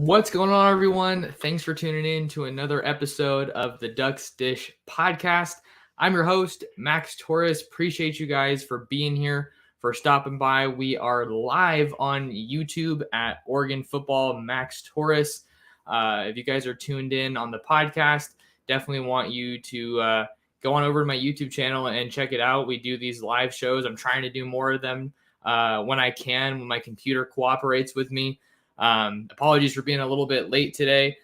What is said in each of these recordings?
What's going on, everyone? Thanks for tuning in to another episode of the Ducks Dish podcast. I'm your host, Max Torres. Appreciate you guys for being here, for stopping by. We are live on YouTube at Oregon Football Max Torres. If you guys are tuned in on the podcast, definitely want you to go on over to my YouTube channel and check it out. We do these live shows. I'm trying to do more of them when I can, when my computer cooperates with me. Apologies for being a little bit late today.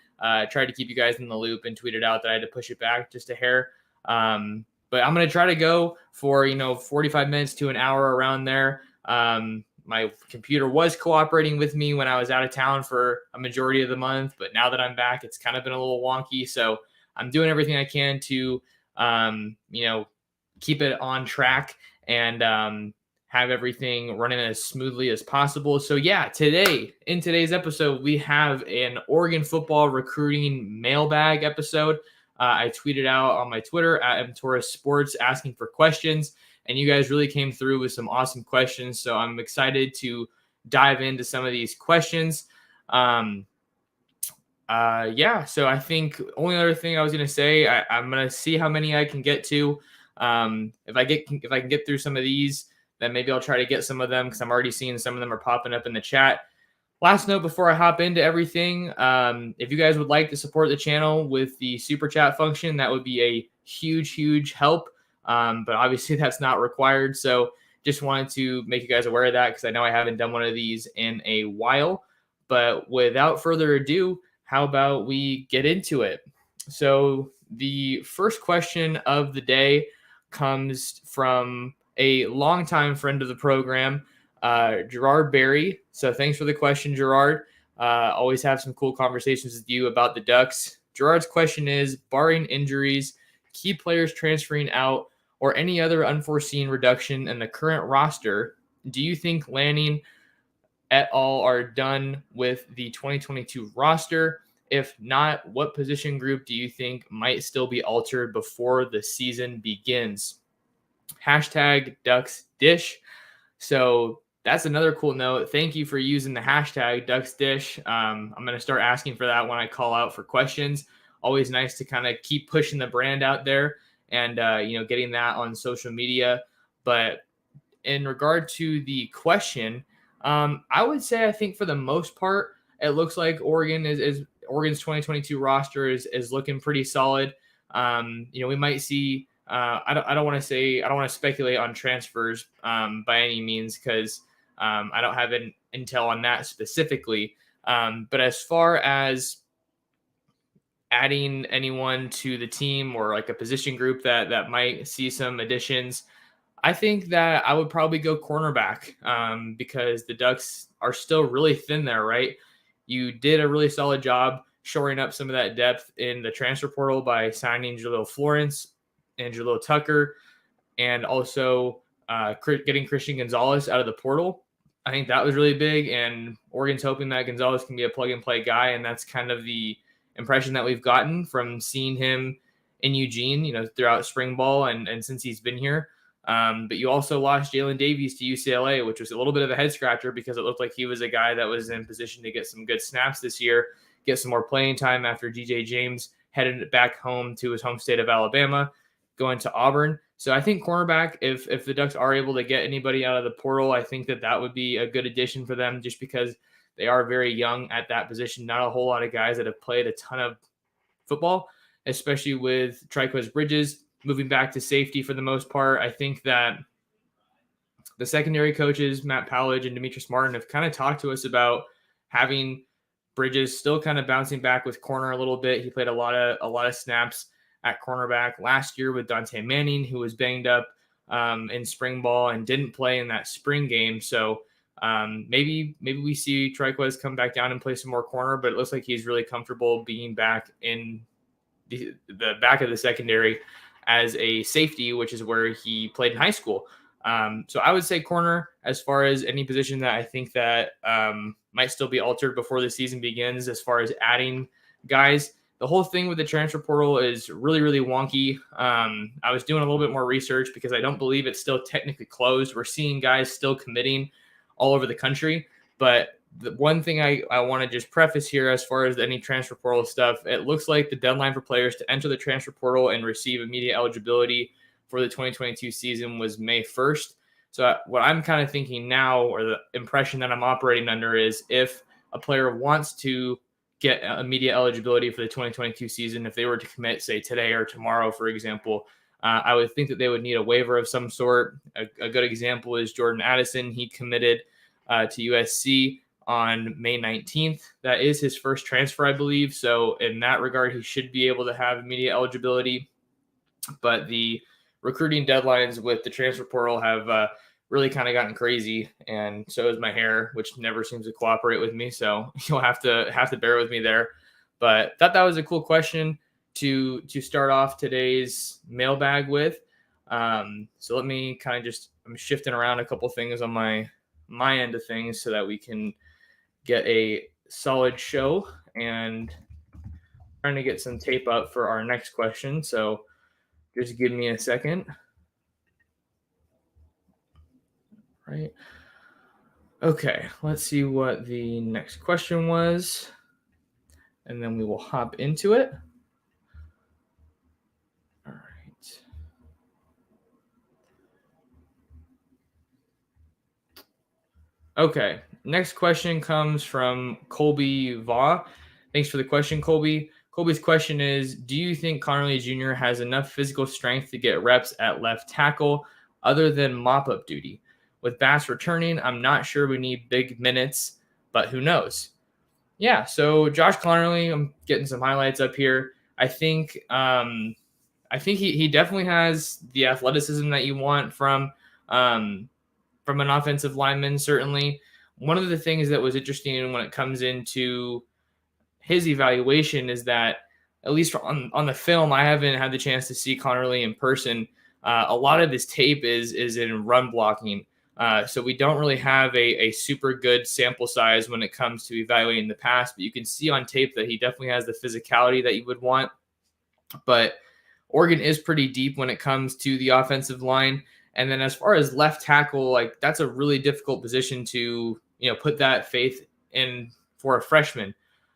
Tried to keep you guys in the loop and tweeted out that I had to push it back just a hair. But I'm going to try to go for, 45 minutes to an hour around there. My computer was cooperating with me when I was out of town for a majority of the month, but now that I'm back, it's kind of been a little wonky. So I'm doing everything I can to, keep it on track and, have everything running as smoothly as possible. So yeah, in today's episode, we have an Oregon football recruiting mailbag episode. I tweeted out on my Twitter at mtorresports asking for questions, and you guys really came through with some awesome questions. So I'm excited to dive into some of these questions. So I think only other thing I was going to say, I'm going to see how many I can get to. If I can get through some of these, then maybe I'll try to get some of them because I'm already seeing some of them are popping up in the chat. Last note before I hop into everything, if you guys would like to support the channel with the super chat function, that would be a huge help. But obviously that's not required. So just wanted to make you guys aware of that because I know I haven't done one of these in a while. But without further ado, how about we get into it? So the first question of the day comes from a longtime friend of the program, Gerard Berry. So thanks for the question, Gerard. Always have some cool conversations with you about the Ducks. Gerard's question is, barring injuries, key players transferring out, or any other unforeseen reduction in the current roster, do you think Lanning et al. Are done with the 2022 roster? If not, what position group do you think might still be altered before the season begins? Hashtag Ducks Dish. So that's another cool note. Thank you for using the hashtag Ducks Dish. I'm going to start asking for that when I call out for questions. Always nice to kind of keep pushing the brand out there and, getting that on social media. But in regard to the question, I would say I think for the most part, it looks like Oregon's 2022 roster is looking pretty solid. We might see. I don't want to speculate on transfers by any means because I don't have an intel on that specifically. But as far as adding anyone to the team or like a position group that might see some additions, I think that I would probably go cornerback because the Ducks are still really thin there, right? You did a really solid job shoring up some of that depth in the transfer portal by signing Jalil Florence and Jalil Tucker, and also getting Christian Gonzalez out of the portal. I think that was really big, and Oregon's hoping that Gonzalez can be a plug-and-play guy, and that's kind of the impression that we've gotten from seeing him in Eugene, throughout spring ball and since he's been here. But you also lost Jalen Davies to UCLA, which was a little bit of a head-scratcher because it looked like he was a guy that was in position to get some good snaps this year, get some more playing time after DJ James headed back home to his home state of Alabama, going to Auburn. So I think cornerback, if the Ducks are able to get anybody out of the portal, I think that would be a good addition for them just because they are very young at that position. Not a whole lot of guys that have played a ton of football, especially with Trikweze Bridges moving back to safety for the most part. I think that the secondary coaches, Matt Powledge and Demetrius Martin, have kind of talked to us about having Bridges still kind of bouncing back with corner a little bit. He played a lot of snaps at cornerback last year with Deonte Manning, who was banged up in spring ball and didn't play in that spring game. So maybe we see Trikweze come back down and play some more corner, but it looks like he's really comfortable being back in the back of the secondary as a safety, which is where he played in high school. So I would say corner as far as any position that I think that might still be altered before the season begins as far as adding guys. The whole thing with the transfer portal is really, really wonky. I was doing a little bit more research because I don't believe it's still technically closed. We're seeing guys still committing all over the country, but the one thing I want to just preface here as far as any transfer portal stuff, it looks like the deadline for players to enter the transfer portal and receive immediate eligibility for the 2022 season was May 1st. So what I'm kind of thinking now, or the impression that I'm operating under, is if a player wants to get immediate eligibility for the 2022 season, if they were to commit, say, today or tomorrow, for example, I would think that they would need a waiver of some sort. A good example is Jordan Addison. He committed to USC on May 19th. That is his first transfer, I believe. So in that regard, he should be able to have immediate eligibility. But the recruiting deadlines with the transfer portal have really kind of gotten crazy, and so is my hair, which never seems to cooperate with me. So you'll have to bear with me there. But thought that was a cool question to start off today's mailbag with. So let me kind of I'm shifting around a couple things on my end of things so that we can get a solid show, and trying to get some tape up for our next question. So just give me a second. Right. Okay, let's see what the next question was, and then we will hop into it. All right. Okay, next question comes from Colby Vaugh. Thanks for the question, Colby. Colby's question is, do you think Connerly Jr. has enough physical strength to get reps at left tackle other than mop-up duty? With Bass returning, I'm not sure we need big minutes, but who knows? Yeah, so Josh Connerly, I'm getting some highlights up here. I think he definitely has the athleticism that you want from an offensive lineman, certainly. One of the things that was interesting when it comes into his evaluation is that, at least on the film, I haven't had the chance to see Connerly in person. A lot of his tape is in run blocking. So we don't really have a super good sample size when it comes to evaluating the pass, but you can see on tape that he definitely has the physicality that you would want. But Oregon is pretty deep when it comes to the offensive line. And then as far as left tackle, like, that's a really difficult position to, put that faith in for a freshman.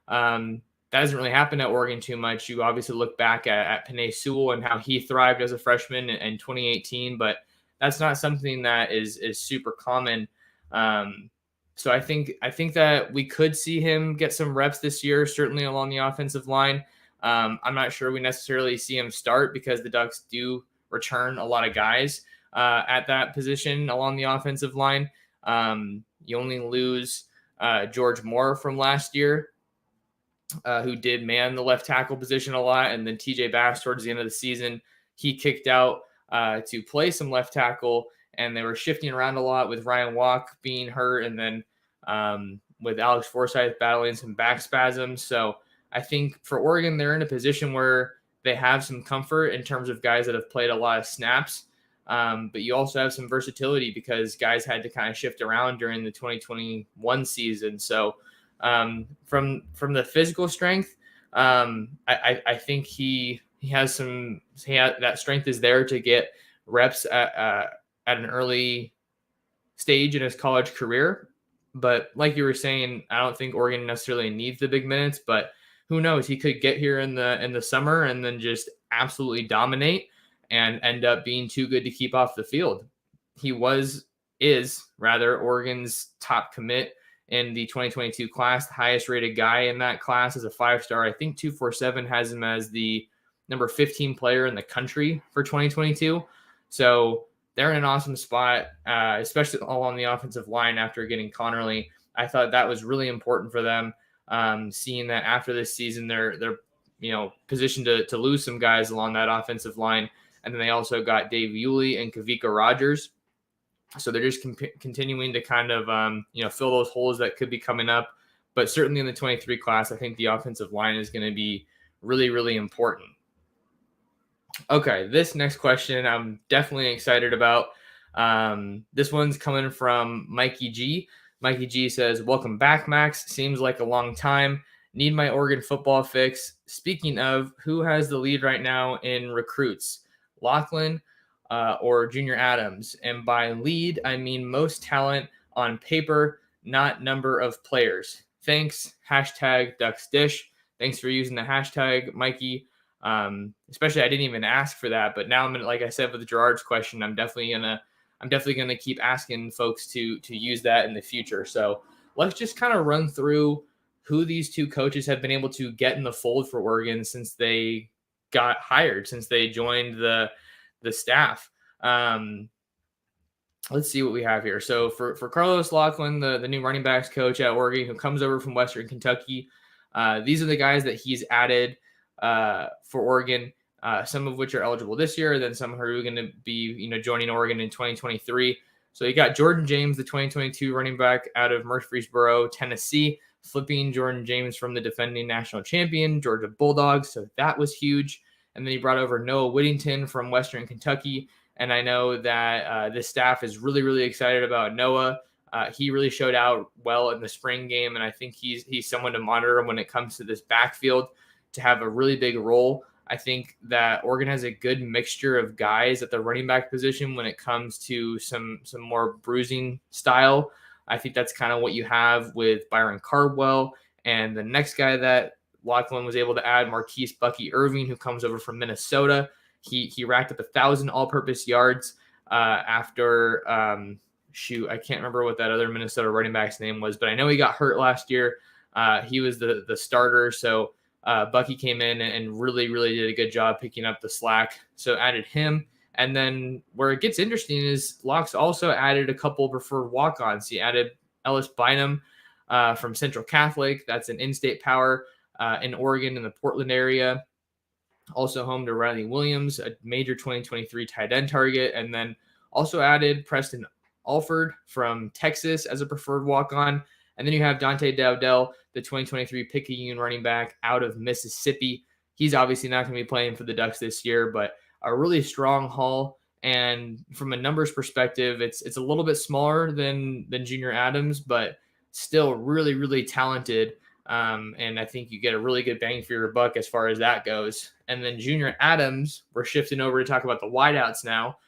That doesn't really happen at Oregon too much. You obviously look back at Penei Sewell and how he thrived as a freshman in 2018, but that's not something that is super common. So I think that we could see him get some reps this year, certainly along the offensive line. I'm not sure we necessarily see him start because the Ducks do return a lot of guys at that position along the offensive line. You only lose George Moore from last year, who did man the left tackle position a lot, and then TJ Bass towards the end of the season, he kicked out to play some left tackle, and they were shifting around a lot with Ryan Walk being hurt, and then with Alex Forsyth battling some back spasms. So I think for Oregon, they're in a position where they have some comfort in terms of guys that have played a lot of snaps, but you also have some versatility because guys had to kind of shift around during the 2021 season. So from the physical strength, I think that strength is there to get reps at an early stage in his college career. But like you were saying, I don't think Oregon necessarily needs the big minutes, but who knows? He could get here in the summer and then just absolutely dominate and end up being too good to keep off the field. He is Oregon's top commit in the 2022 class, the highest rated guy in that class is a 5-star. I think 247 has him as the number 15 player in the country for 2022. So they're in an awesome spot, especially along the offensive line after getting Connerly. I thought that was really important for them, seeing that after this season, they're positioned to lose some guys along that offensive line. And then they also got Dave Yulee and Kavika Rogers. So they're just continuing to kind of, fill those holes that could be coming up. But certainly in the 23 class, I think the offensive line is going to be really, really important. Okay, this next question I'm definitely excited about. This one's coming from Mikey G. Mikey G says, welcome back, Max. Seems like a long time. Need my Oregon football fix. Speaking of, who has the lead right now in recruits? Lachlan or Junior Adams? And by lead, I mean most talent on paper, not number of players. Thanks, #DucksDish. Thanks for using the hashtag, Mikey. Especially I didn't even ask for that, but now I'm gonna, like I said with Gerard's question, I'm definitely gonna keep asking folks to use that in the future. So let's just kind of run through who these two coaches have been able to get in the fold for Oregon since they got hired, since they joined the staff. Let's see what we have here. So for Carlos Lachlan, the new running backs coach at Oregon, who comes over from Western Kentucky, these are the guys that he's added for Oregon. Some of which are eligible this year, then some who are going to be, joining Oregon in 2023. So you got Jordan James, the 2022 running back out of Murfreesboro, Tennessee, flipping Jordan James from the defending national champion, Georgia Bulldogs. So that was huge. And then he brought over Noah Whittington from Western Kentucky. And I know that this staff is really, really excited about Noah. He really showed out well in the spring game, and I think he's someone to monitor when it comes to this backfield to have a really big role. I think that Oregon has a good mixture of guys at the running back position when it comes to some more bruising style. I think that's kind of what you have with Byron Cardwell. And the next guy that Lachlan was able to add, Marquise Bucky Irving, who comes over from Minnesota. He racked up 1,000 all-purpose yards after I can't remember what that other Minnesota running back's name was, but I know he got hurt last year. He was the starter, so Bucky came in and really, really did a good job picking up the slack. So added him. And then where it gets interesting is Locks also added a couple preferred walk-ons. He added Ellis Bynum from Central Catholic. That's an in-state power in Oregon in the Portland area. Also home to Riley Williams, a major 2023 tight end target. And then also added Preston Alford from Texas as a preferred walk-on. And then you have Dante Dowdell, the 2023 Picayune running back out of Mississippi. He's obviously not going to be playing for the Ducks this year, but a really strong haul. And from a numbers perspective, it's a little bit smaller than Junior Adams, but still really, really talented. And I think you get a really good bang for your buck as far as that goes. And then Junior Adams, we're shifting over to talk about the wideouts now.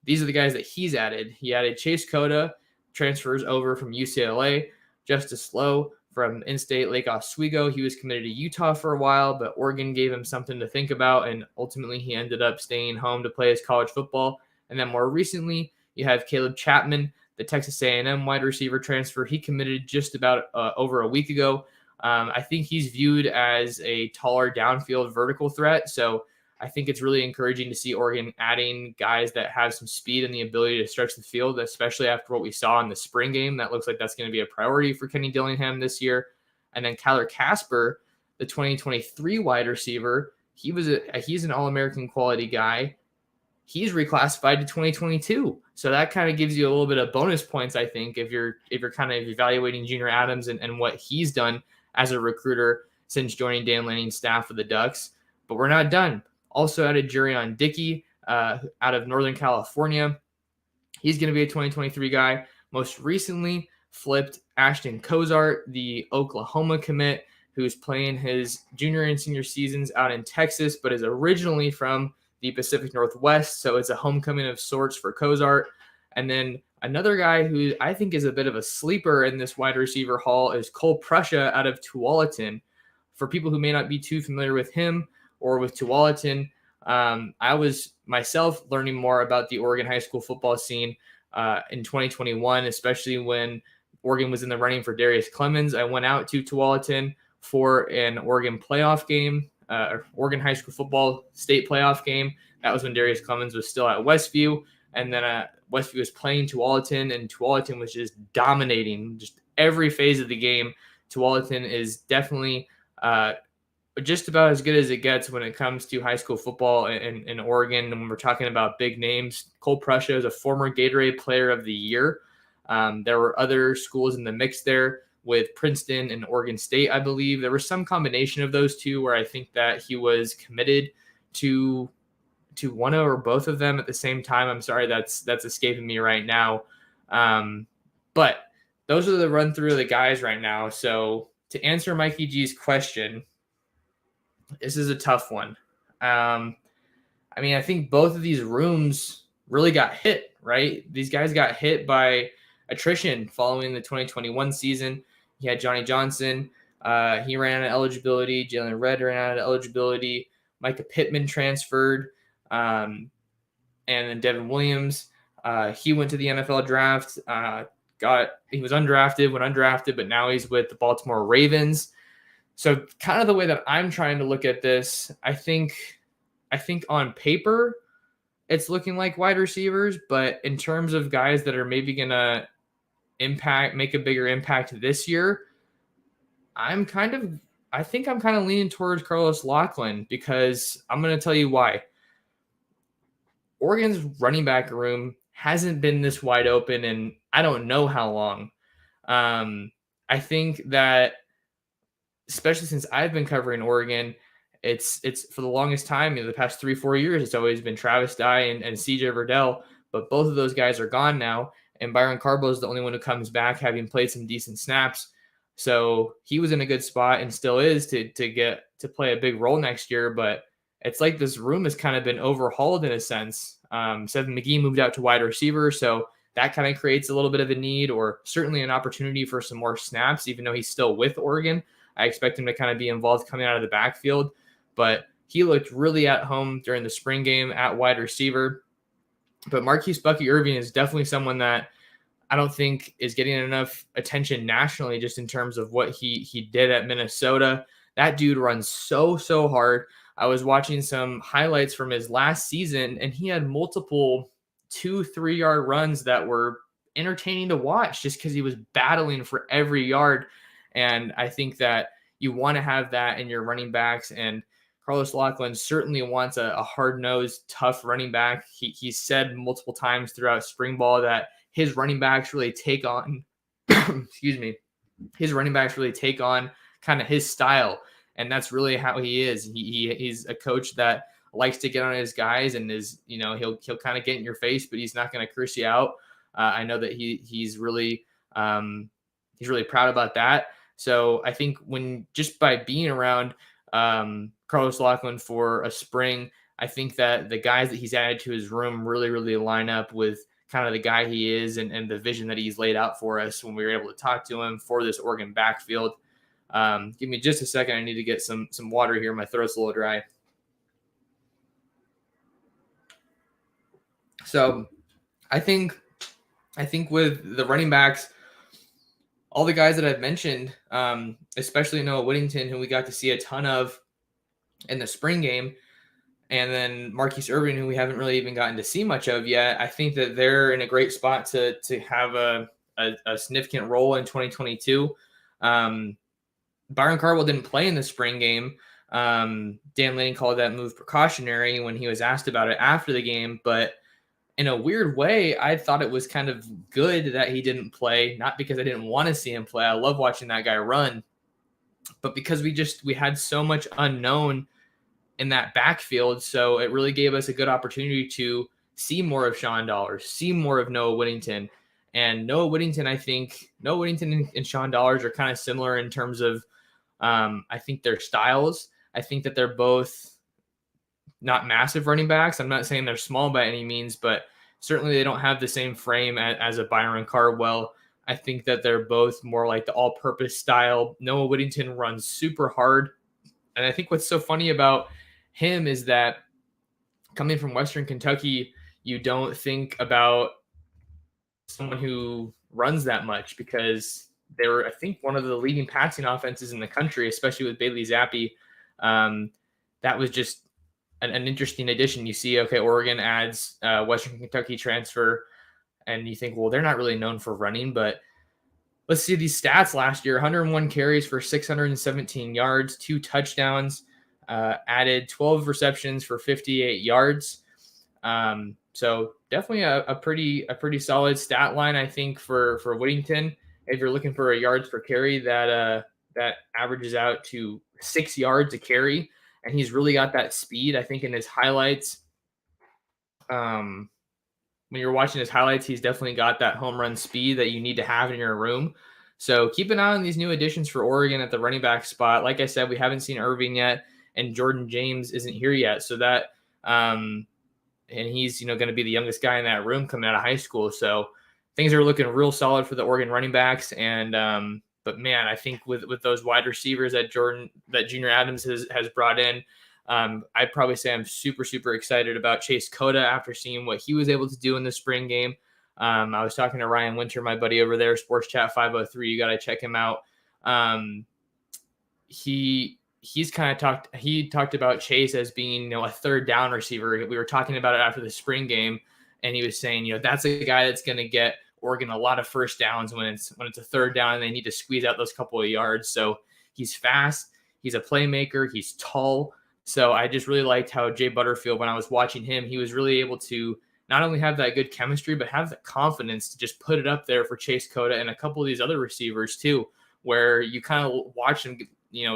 These are the guys that he's added. He added Chase Cota, transfers over from UCLA. Justice Lowe from in-state Lake Oswego. He was committed to Utah for a while, but Oregon gave him something to think about, and ultimately he ended up staying home to play his college football. And then more recently, you have Caleb Chapman, the Texas A&M wide receiver transfer. He committed just about over a week ago. I think he's viewed as a taller downfield vertical threat, so I think it's really encouraging to see Oregon adding guys that have some speed and the ability to stretch the field, especially after what we saw in the spring game. That looks like that's going to be a priority for Kenny Dillingham this year. And then Kyler Casper, the 2023 wide receiver, he's an All-American quality guy. He's reclassified to 2022. So that kind of gives you a little bit of bonus points, I think, if you're kind of evaluating Junior Adams and what he's done as a recruiter since joining Dan Lanning's staff of the Ducks. But we're not done. Also added Jurion Dickey out of Northern California. He's going to be a 2023 guy. Most recently flipped Ashton Cozart, the Oklahoma commit, who's playing his junior and senior seasons out in Texas, but is originally from the Pacific Northwest. So it's a homecoming of sorts for Cozart. And then another guy who I think is a bit of a sleeper in this wide receiver haul is Cole Prussia out of Tualatin. For people who may not be too familiar with him, or with Tualatin. I was myself learning more about the Oregon high school football scene in 2021, especially when Oregon was in the running for Darius Clemens. I went out to Tualatin for an Oregon playoff game, Oregon high school football state playoff game. That was when Darius Clemens was still at Westview. And then Westview was playing Tualatin, and Tualatin was just dominating just every phase of the game. Tualatin is definitely just about as good as it gets when it comes to high school football in Oregon. And when we're talking about big names, Cole Prussia is a former Gatorade Player of the Year. There were other schools in the mix there with Princeton and Oregon State, I believe. There was some combination of those two where I think that he was committed to one or both of them at the same time. I'm sorry, that's escaping me right now. But those are the run through of the guys right now. So to answer Mikey G's question, this is a tough one. I think both of these rooms really got hit, right? These guys got hit by attrition following the 2021 season. He had Johnny Johnson. He ran out of eligibility. Jalen Redd ran out of eligibility. Micah Pittman transferred. And then Devin Williams. He went to the NFL draft. He was undrafted, but now he's with the Baltimore Ravens. So kind of the way that I'm trying to look at this, I think on paper it's looking like wide receivers, but in terms of guys that are maybe going to make a bigger impact this year, I think I'm kind of leaning towards Carlos Lachlan, because I'm going to tell you why. Oregon's running back room hasn't been this wide open in I don't know how long. I think that, especially since I've been covering Oregon, it's for the longest time, the past 3-4 years, it's always been Travis Dye and CJ Verdell, but both of those guys are gone now, and Byron Carbo is the only one who comes back, having played some decent snaps. So he was in a good spot and still is to get to play a big role next year, but it's like this room has kind of been overhauled in a sense. Seven McGee moved out to wide receiver, so that kind of creates a little bit of a need, or certainly an opportunity for some more snaps, even though he's still with Oregon. I expect him to kind of be involved coming out of the backfield, but he looked really at home during the spring game at wide receiver. But Marquise Bucky Irving is definitely someone that I don't think is getting enough attention nationally, just in terms of what he did at Minnesota. That dude runs so hard. I was watching some highlights from his last season, and he had multiple 2-3 yard runs that were entertaining to watch, just because he was battling for every yard. And I think that you want to have that in your running backs, and Carlos Lachlan certainly wants a hard-nosed, tough running back. He said multiple times throughout spring ball that his running backs really take on his running backs really take on kind of his style, and that's really how he is. He's a coach that likes to get on his guys, and is, he'll kind of get in your face, but he's not going to curse you out. I know that he's really proud about that. So I think just by being around Carlos Lachlan for a spring, I think that the guys that he's added to his room really line up with kind of the guy he is, and the vision that he's laid out for us when we were able to talk to him for this Oregon backfield. Give me just a second. I need to get some water here. My throat's a little dry. So I think with the running backs, all the guys that I've mentioned, especially Noah Whittington, who we got to see a ton of in the spring game, and then Marquise Irving, who we haven't really even gotten to see much of yet, I think that they're in a great spot to have a significant role in 2022. Byron Cardwell didn't play in the spring game. Dan Lanning called that move precautionary when he was asked about it after the game, but in a weird way, I thought it was kind of good that he didn't play, not because I didn't want to see him play. I love watching that guy run, but because we had so much unknown in that backfield. So it really gave us a good opportunity to see more of Sean Dollars, see more of Noah Whittington. And Noah Whittington and Sean Dollars are kind of similar in terms of, I think, their styles. I think that they're both not massive running backs. I'm not saying they're small by any means, but certainly they don't have the same frame as a Byron Cardwell. I think that they're both more like the all-purpose style. Noah Whittington runs super hard. And I think what's so funny about him is that coming from Western Kentucky, you don't think about someone who runs that much, because they were, I think, one of the leading passing offenses in the country, especially with Bailey Zappi. That was just an interesting addition. You see, okay, Oregon adds Western Kentucky transfer, and you think, well, they're not really known for running, but let's see these stats last year. 101 carries for 617 yards, 2 touchdowns, added 12 receptions for 58 yards. So definitely a pretty solid stat line, I think, for Whittington. If you're looking for a yards per carry, that averages out to 6 yards a carry, and he's really got that speed. I think in his highlights, when you're watching his highlights, he's definitely got that home run speed that you need to have in your room. So keep an eye on these new additions for Oregon at the running back spot. Like I said, we haven't seen Irving yet, and Jordan James isn't here yet. So that, and he's, going to be the youngest guy in that room coming out of high school. So things are looking real solid for the Oregon running backs. And but man, I think with those wide receivers that Junior Adams has brought in, I'd probably say I'm super, super excited about Chase Cota after seeing what he was able to do in the spring game. I was talking to Ryan Winter, my buddy over there, Sports Chat 503. You got to check him out. He's kind of talked about Chase as being, a third down receiver. We were talking about it after the spring game, and he was saying, that's a guy that's going to get Oregon a lot of first downs when it's a third down and they need to squeeze out those couple of yards. So he's fast, he's a playmaker, he's tall. So I just really liked how Jay Butterfield, when I was watching him, he was really able to not only have that good chemistry, but have the confidence to just put it up there for Chase Cota and a couple of these other receivers too, where you kind of watch them,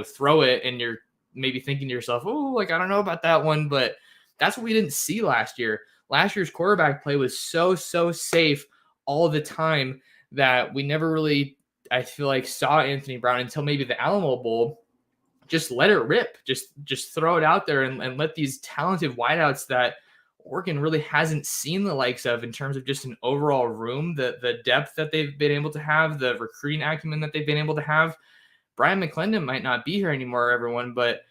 throw it and you're maybe thinking to yourself, oh, I don't know about that one, but that's what we didn't see last year. Last year's quarterback play was so safe all the time that we never really, I feel like, saw Anthony Brown until maybe the Alamo Bowl. Just let it rip. Just throw it out there and let these talented wideouts that Oregon really hasn't seen the likes of in terms of just an overall room, the depth that they've been able to have, the recruiting acumen that they've been able to have. Brian McClendon might not be here anymore, everyone, but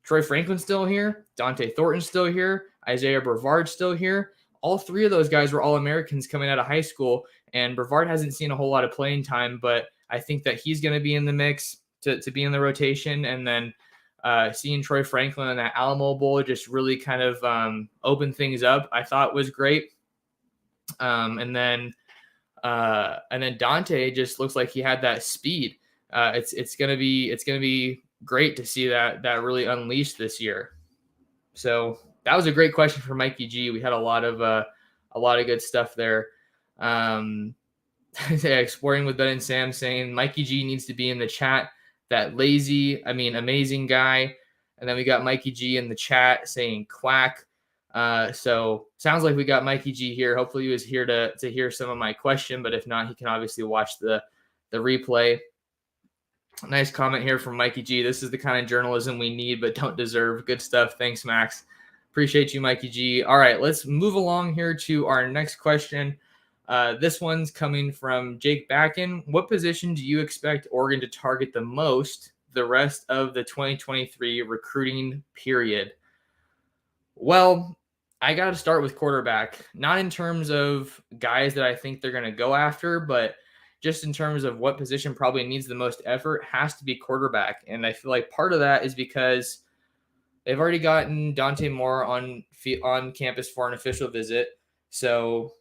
Troy Franklin's still here. Dante Thornton's still here. Isaiah Brevard's still here. All three of those guys were All-Americans coming out of high school, and Brevard hasn't seen a whole lot of playing time, but I think that he's going to be in the mix to be in the rotation. And then seeing Troy Franklin in that Alamo Bowl just really kind of opened things up, I thought was great. And then Dante just looks like he had that speed. It's gonna be great to see that really unleashed this year. So that was a great question for Mikey G. We had a lot of good stuff there. Exploring with Ben and Sam saying Mikey G needs to be in the chat. That amazing guy. And then we got Mikey G in the chat saying quack. So sounds like we got Mikey G here. Hopefully he was here to hear some of my question, but if not, he can obviously watch the replay. Nice comment here from Mikey G. This is the kind of journalism we need but don't deserve. Good stuff. Thanks, Max. Appreciate you, Mikey G. All right, let's move along here to our next question. This one's coming from Jake Backen. What position do you expect Oregon to target the most the rest of the 2023 recruiting period? Well, I got to start with quarterback, not in terms of guys that I think they're going to go after, but just in terms of what position probably needs the most effort, has to be quarterback. And I feel like part of that is because they've already gotten Deonte Moore on campus for an official visit. So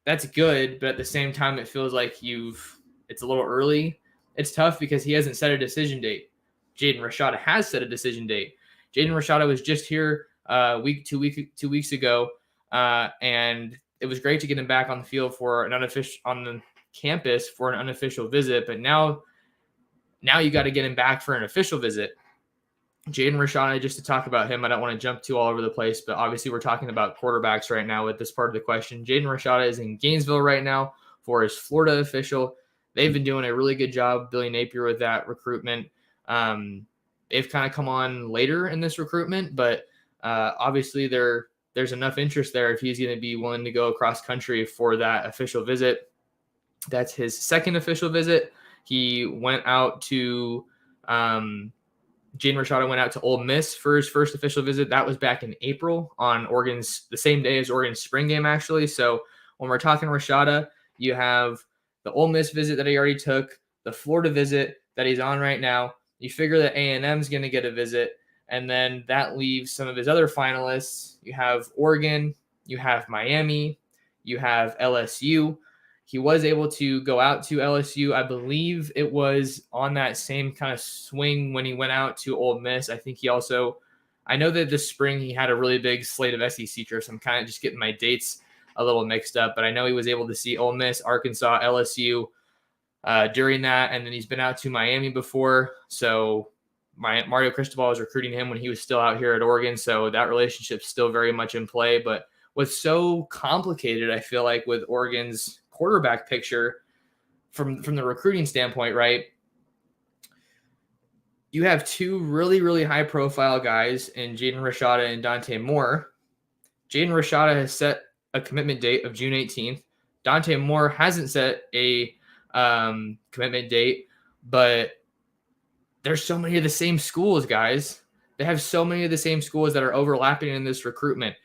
that's good, but at the same time, it feels like it's a little early. It's tough because he hasn't set a decision date. Jaden Rashada has set a decision date. Jaden Rashada was just here two weeks ago, and it was great to get him back on the field for an unofficial on the campus for an unofficial visit. But now you got to get him back for an official visit. Jaden Rashada, just to talk about him, I don't want to jump too all over the place, but obviously we're talking about quarterbacks right now with this part of the question. Jaden Rashada is in Gainesville right now for his Florida official. They've been doing a really good job, Billy Napier, with that recruitment. They've kind of come on later in this recruitment, but obviously there's enough interest there if he's going to be willing to go across country for that official visit. That's his second official visit. He went out to Jaden Rashada went out to Ole Miss for his first official visit. That was back in April on the same day as Oregon's spring game, actually. So when we're talking Rashada, you have the Ole Miss visit that he already took, the Florida visit that he's on right now. You figure that A&M is going to get a visit, and then that leaves some of his other finalists. You have Oregon, you have Miami, you have LSU. He was able to go out to LSU. I believe it was on that same kind of swing when he went out to Ole Miss. I think I know that this spring he had a really big slate of SEC trips. I'm kind of just getting my dates a little mixed up, but I know he was able to see Ole Miss, Arkansas, LSU during that. And then he's been out to Miami before. So Mario Cristobal was recruiting him when he was still out here at Oregon. So that relationship's still very much in play. But what's so complicated, I feel like, with Oregon's quarterback picture from the recruiting standpoint, right? You have two really, really high profile guys in Jaden Rashada and Deonte Moore. Jaden Rashada has set a commitment date of June 18th. Deonte Moore hasn't set a commitment date, but there's so many of the same schools, guys. They have so many of the same schools that are overlapping in this recruitment.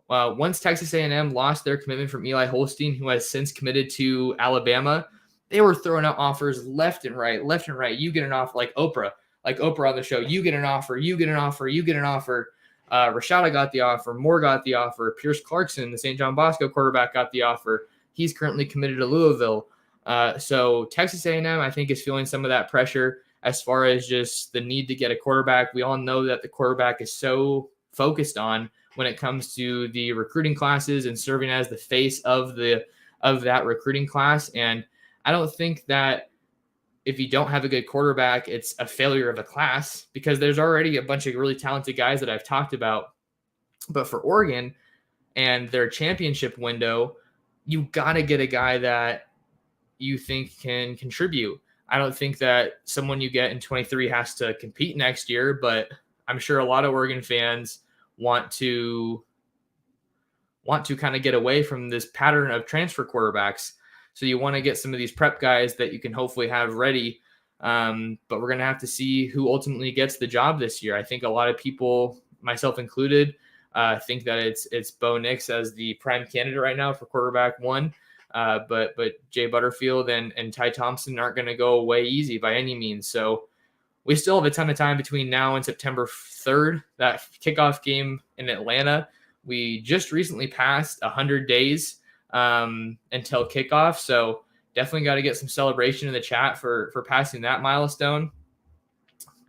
Once Texas A&M lost their commitment from Eli Holstein, who has since committed to Alabama, they were throwing out offers left and right, left and right. You get an offer like Oprah on the show. You get an offer, you get an offer, you get an offer. Rashada got the offer. Moore got the offer. Pierce Clarkson, the St. John Bosco quarterback, got the offer. He's currently committed to Louisville. So Texas A&M, I think, is feeling some of that pressure as far as just the need to get a quarterback. We all know that the quarterback is so focused on when it comes to the recruiting classes and serving as the face of that recruiting class. And I don't think that if you don't have a good quarterback, it's a failure of a class, because there's already a bunch of really talented guys that I've talked about. But for Oregon and their championship window, you got to get a guy that you think can contribute. I don't think that someone you get in 23 has to compete next year, but I'm sure a lot of Oregon fans want to kind of get away from this pattern of transfer quarterbacks. So you want to get some of these prep guys that you can hopefully have ready. But we're going to have to see who ultimately gets the job this year. I think a lot of people, myself included, think that it's Bo Nix as the prime candidate right now for quarterback one. But Jay Butterfield and Ty Thompson aren't going to go away easy by any means. So we still have a ton of time between now and September 3rd, that kickoff game in Atlanta. We just recently passed 100 days until kickoff. So definitely got to get some celebration in the chat for passing that milestone.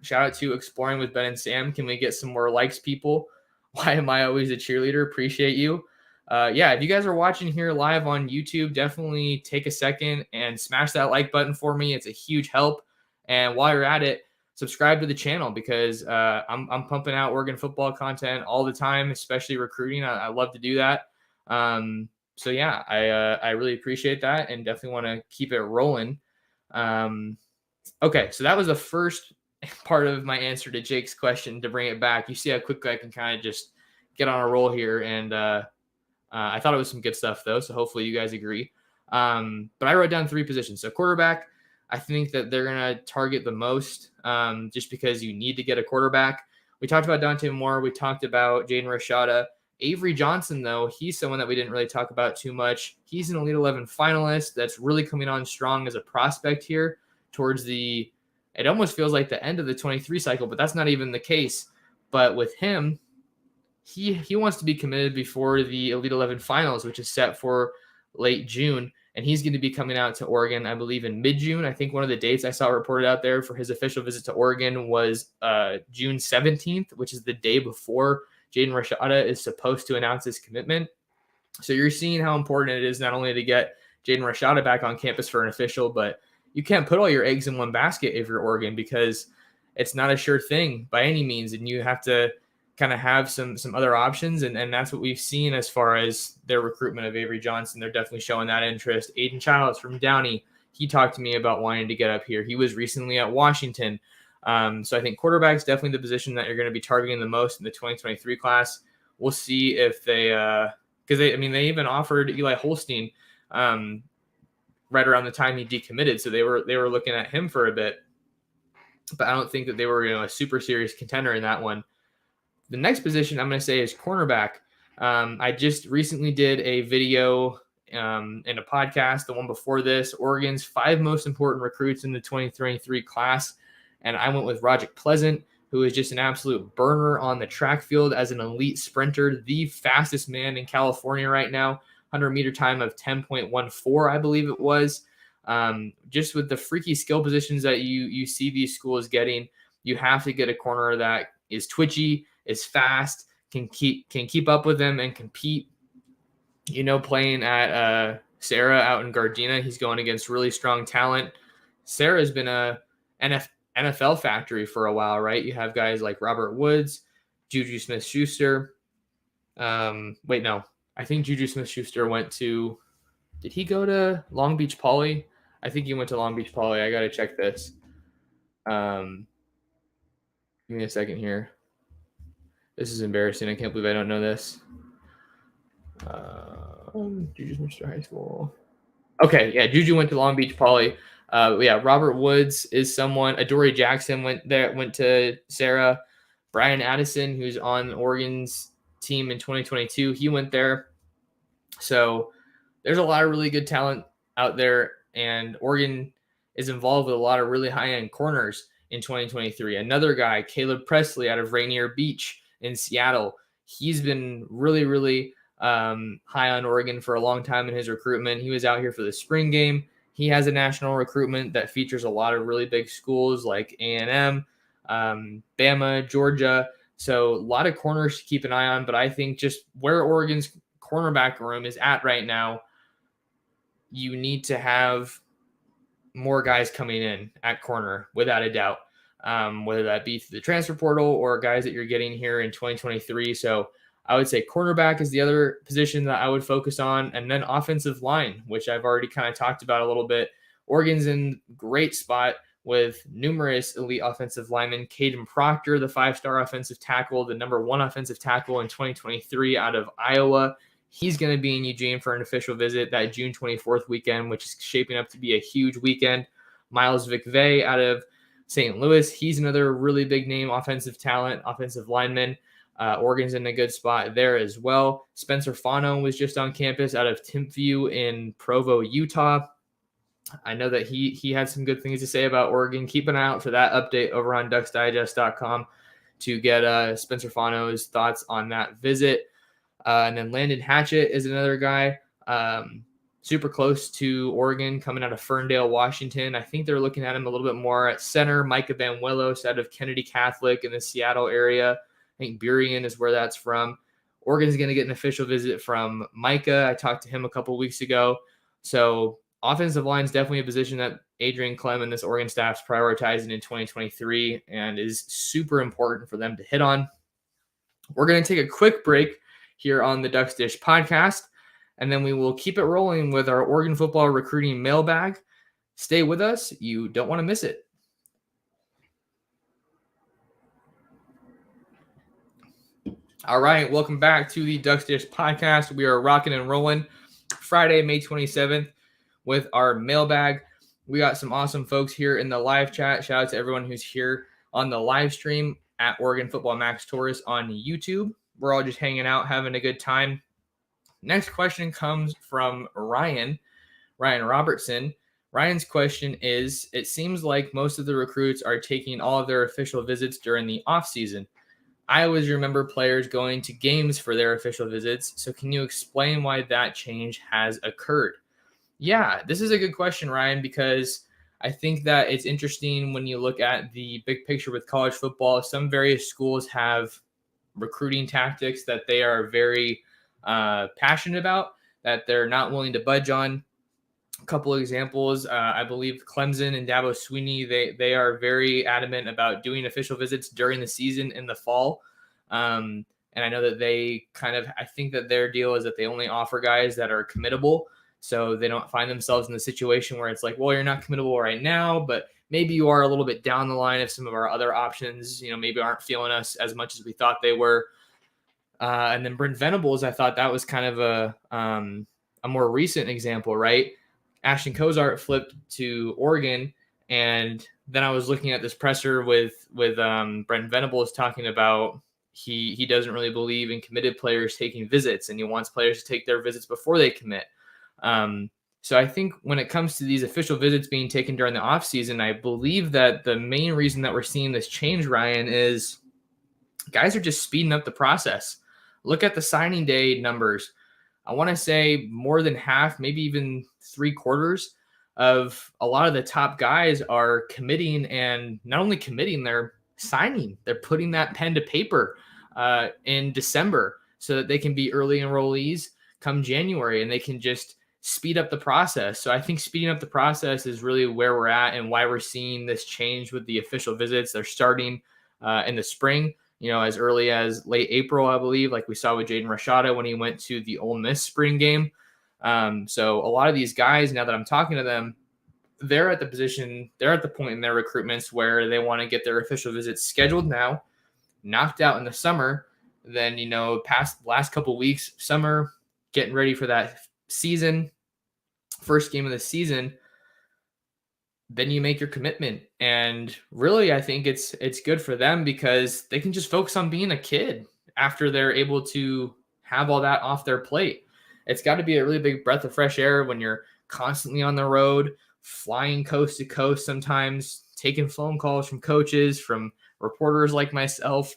Shout out to Exploring with Ben and Sam. Can we get some more likes, people? Why am I always a cheerleader? Appreciate you. If you guys are watching here live on YouTube, definitely take a second and smash that like button for me. It's a huge help. And while you're at it, subscribe to the channel, because I'm pumping out Oregon football content all the time, especially recruiting. I love to do that. I really appreciate that and definitely want to keep it rolling. Okay, so that was the first part of my answer to Jake's question. To bring it back, you see how quickly I can kind of just get on a roll here, and I thought it was some good stuff, though, so hopefully you guys agree. But I wrote down 3 positions. So quarterback, I think that they're going to target the most, just because you need to get a quarterback. We talked about Deonte Moore. We talked about Jaden Rashada. Avery Johnson, though, he's someone that we didn't really talk about too much. He's an Elite 11 finalist that's really coming on strong as a prospect here towards it almost feels like the end of the 23 cycle, but that's not even the case. But with him, he wants to be committed before the Elite 11 finals, which is set for late June. And he's going to be coming out to Oregon, I believe, in mid-June. I think one of the dates I saw reported out there for his official visit to Oregon was June 17th, which is the day before Jaden Rashada is supposed to announce his commitment. So you're seeing how important it is not only to get Jaden Rashada back on campus for an official, but you can't put all your eggs in one basket if you're Oregon, because it's not a sure thing by any means, and you have to kind of have some other options, and that's what we've seen as far as their recruitment of Avery Johnson. They're definitely showing that interest. Aiden Childs from Downey, he talked to me about wanting to get up here. He was recently at Washington. So I think quarterback is definitely the position that you're going to be targeting the most in the 2023 class. We'll see if they because they even offered Eli Holstein right around the time he decommitted, so they were looking at him for a bit, but I don't think that they were a super serious contender in that one. The next position I'm going to say is cornerback. I just recently did a video in a podcast, the one before this, Oregon's 5 most important recruits in the 2023 class. And I went with Roderick Pleasant, who is just an absolute burner on the track field as an elite sprinter, the fastest man in California right now, 100-meter time of 10.14, I believe it was. Just with the freaky skill positions that you see these schools getting, you have to get a corner that is twitchy, is fast, can keep up with them and compete. Playing at Sarah out in Gardena, he's going against really strong talent. Sarah's been a NFL factory for a while, right? You have guys like Robert Woods, Juju Smith-Schuster. I think Juju Smith-Schuster went to – did he go to Long Beach Poly? I think he went to Long Beach Poly. I got to check this. Give me a second here. This is embarrassing. I can't believe I don't know this. Juju Smith-Schuster High School. Okay, yeah, Juju went to Long Beach Poly. Yeah, Robert Woods is someone. Adoree Jackson went to Sarah. Brian Addison, who's on Oregon's team in 2022, he went there. So there's a lot of really good talent out there, and Oregon is involved with a lot of really high-end corners in 2023. Another guy, Caleb Presley, out of Rainier Beach in Seattle. He's been really, really high on Oregon for a long time in his recruitment. He was out here for the spring game. He has a national recruitment that features a lot of really big schools like A&M, Bama, Georgia. So a lot of corners to keep an eye on. But I think just where Oregon's cornerback room is at right now, you need to have more guys coming in at corner without a doubt, whether that be through the transfer portal or guys that you're getting here in 2023. So I would say cornerback is the other position that I would focus on, and then offensive line, which I've already kind of talked about a little bit. Oregon's in great spot with numerous elite offensive linemen. Caden Proctor, the 5-star offensive tackle, the number 1 offensive tackle in 2023 out of Iowa. He's going to be in Eugene for an official visit that June 24th weekend, which is shaping up to be a huge weekend. Miles McVay out of St. Louis. He's another really big name, offensive talent, offensive lineman. Oregon's in a good spot there as well. Spencer Fano was just on campus out of Timpview in Provo, Utah. I know that he had some good things to say about Oregon. Keep an eye out for that update over on ducksdigest.com to get Spencer Fano's thoughts on that visit. And then Landon Hatchett is another guy, super close to Oregon, coming out of Ferndale, Washington. I think they're looking at him a little bit more at center. Micah Banuelos out of Kennedy Catholic in the Seattle area. I think Burien is where that's from. Oregon's going to get an official visit from Micah. I talked to him a couple weeks ago. So offensive line is definitely a position that Adrian Clem and this Oregon staff's prioritizing in 2023 and is super important for them to hit on. We're going to take a quick break here on the Ducks Dish podcast, and then we will keep it rolling with our Oregon football recruiting mailbag. Stay with us. You don't want to miss it. All right, welcome back to the Ducks Dish podcast. We are rocking and rolling Friday, May 27th with our mailbag. We got some awesome folks here in the live chat. Shout out to everyone who's here on the live stream at Oregon Football Max Tours on YouTube. We're all just hanging out, having a good time. Next question comes from Ryan Robertson. Ryan's question is, it seems like most of the recruits are taking all of their official visits during the offseason. I always remember players going to games for their official visits, so can you explain why that change has occurred? Yeah, this is a good question, Ryan, because I think that it's interesting when you look at the big picture with college football. Some various schools have recruiting tactics that they are very passionate about, that they're not willing to budge on. A couple of examples, I believe Clemson and Dabo Swinney, they are very adamant about doing official visits during the season in the fall. And I know that they I think that their deal is that they only offer guys that are committable, so they don't find themselves in the situation where it's like, well, you're not committable right now, but maybe you are a little bit down the line if some of our other options, maybe aren't feeling us as much as we thought they were. And then Brent Venables, I thought that was kind of a more recent example, right? Ashton Cozart flipped to Oregon, and then I was looking at this presser with Brent Venables talking about he doesn't really believe in committed players taking visits, and he wants players to take their visits before they commit. So I think when it comes to these official visits being taken during the offseason, I believe that the main reason that we're seeing this change, Ryan, is guys are just speeding up the process. Look at the signing day numbers. I want to say more than half, maybe even 3/4 of a lot of the top guys are committing, and not only committing, they're signing. They're putting that pen to paper in December so that they can be early enrollees come January, and they can just speed up the process. So I think speeding up the process is really where we're at and why we're seeing this change with the official visits. They're starting in the spring, as early as late April, I believe, like we saw with Jaden Rashada when he went to the Ole Miss spring game. So a lot of these guys, now that I'm talking to them, they're at the point in their recruitments where they want to get their official visits scheduled now, knocked out in the summer, then, past the last couple weeks, summer, getting ready for that season. first game of the season, then you make your commitment. And really, I think it's good for them because they can just focus on being a kid after they're able to have all that off their plate. It's got to be a really big breath of fresh air when you're constantly on the road, flying coast to coast, sometimes taking phone calls from coaches, from reporters like myself.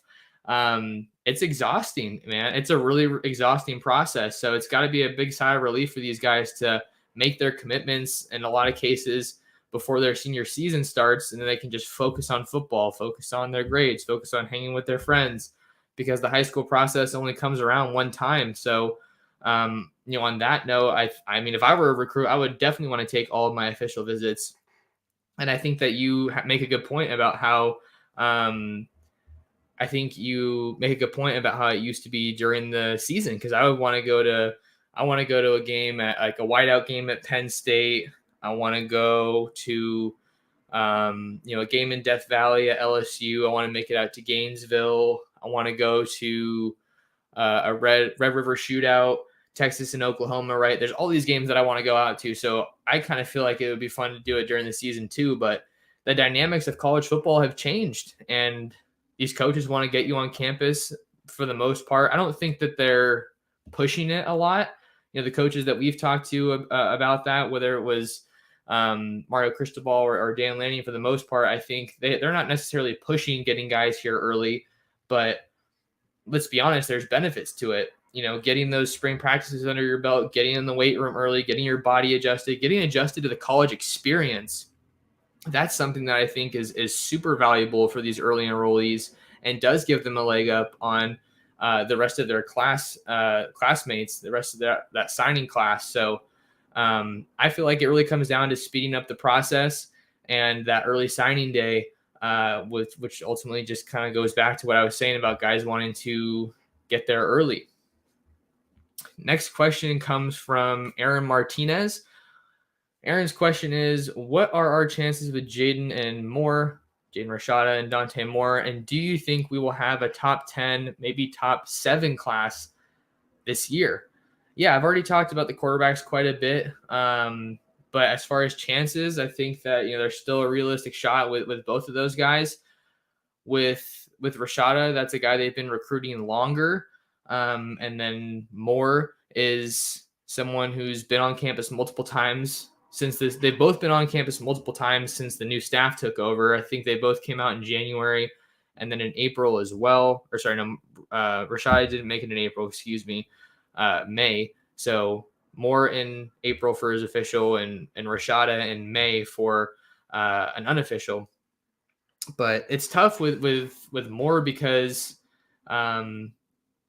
It's exhausting, man. It's a really exhausting process. So it's got to be a big sigh of relief for these guys to make their commitments in a lot of cases before their senior season starts, and then they can just focus on football, focus on their grades, focus on hanging with their friends, because the high school process only comes around one time. So, on that note, I mean, if I were a recruit, I would definitely want to take all of my official visits. And I think that you make a good point about how, I think you make a good point about how it used to be during the season, because I want to go to a game at like a whiteout game at Penn State. I want to go to, a game in Death Valley at LSU. I want to make it out to Gainesville. I want to go to a Red River Shootout, Texas and Oklahoma, right? There's all these games that I want to go out to. So I kind of feel like it would be fun to do it during the season too. But the dynamics of college football have changed, and these coaches want to get you on campus for the most part. I don't think that they're pushing it a lot. The coaches that we've talked to about that, whether it was Mario Cristobal or Dan Lanning, for the most part, I think they're not necessarily pushing getting guys here early, but let's be honest, there's benefits to it. Getting those spring practices under your belt, getting in the weight room early, getting your body adjusted, getting adjusted to the college experience. That's something that I think is super valuable for these early enrollees and does give them a leg up on the rest of their classmates, the rest of that signing class. So I feel like it really comes down to speeding up the process and that early signing day, which ultimately just kind of goes back to what I was saying about guys wanting to get there early. Next question comes from Aaron Martinez. Aaron's question is, what are our chances with Jaden Rashada and Deonte Moore? And do you think we will have a top 10, maybe top 7 class this year? Yeah, I've already talked about the quarterbacks quite a bit. But as far as chances, I think that, there's still a realistic shot with both of those guys. With Rashada, that's a guy they've been recruiting longer. And then Moore is someone who's been on campus multiple times since this. They've both been on campus multiple times since the new staff took over. I think they both came out in January and then in April as well. Or sorry, no, Rashada didn't make it in April, May. So Moore in April for his official and Rashada in May for an unofficial. But it's tough with Moore because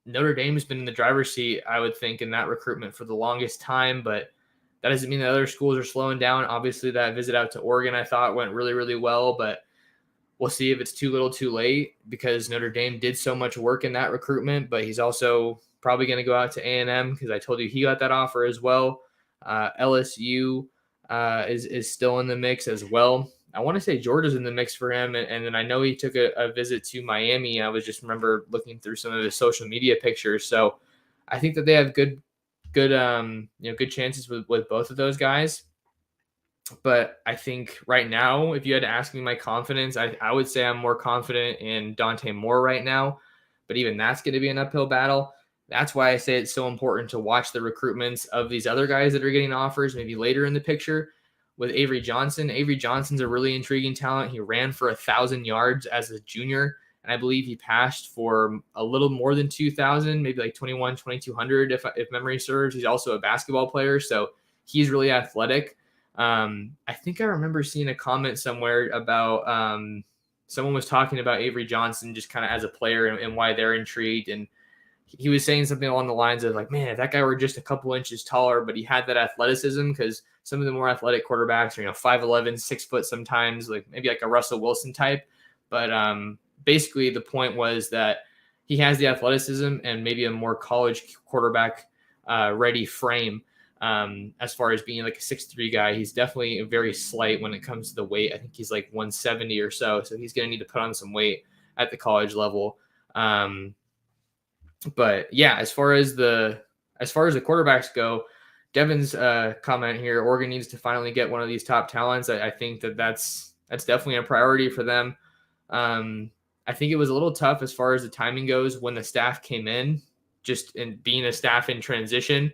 Notre Dame has been in the driver's seat, I would think, in that recruitment for the longest time, but that doesn't mean that other schools are slowing down. Obviously, that visit out to Oregon, I thought, went really, really well, but we'll see if it's too little too late, because Notre Dame did so much work in that recruitment, but he's also probably going to go out to A&M because I told you he got that offer as well. LSU is still in the mix as well. I want to say Georgia's in the mix for him, and then I know he took a visit to Miami. I was just remember looking through some of his social media pictures. So I think that they have good chances with both of those guys. But I think right now, if you had to ask me my confidence, I would say I'm more confident in Deonte Moore right now. But even that's going to be an uphill battle. That's why I say it's so important to watch the recruitments of these other guys that are getting offers maybe later in the picture. With Avery Johnson, Avery Johnson's a really intriguing talent. He ran for 1,000 yards as a junior, and I believe he passed for a little more than 2,000, maybe like 2,200 if memory serves. He's also a basketball player, so he's really athletic. I think I remember seeing a comment somewhere about someone was talking about Avery Johnson just kind of as a player and why they're intrigued, and he was saying something along the lines of like, man, if that guy were just a couple inches taller, but he had that athleticism, because some of the more athletic quarterbacks are, 5'11", 6 foot sometimes, like maybe like a Russell Wilson type. But basically the point was that he has the athleticism and maybe a more college quarterback ready frame. As far as being like a 6'3" guy, he's definitely very slight when it comes to the weight. I think he's like 170 or so. So he's going to need to put on some weight at the college level. But yeah, as far as the quarterbacks go, Devin's comment here, Oregon needs to finally get one of these top talents. I think that's definitely a priority for them. I think it was a little tough as far as the timing goes when the staff came in, just in being a staff in transition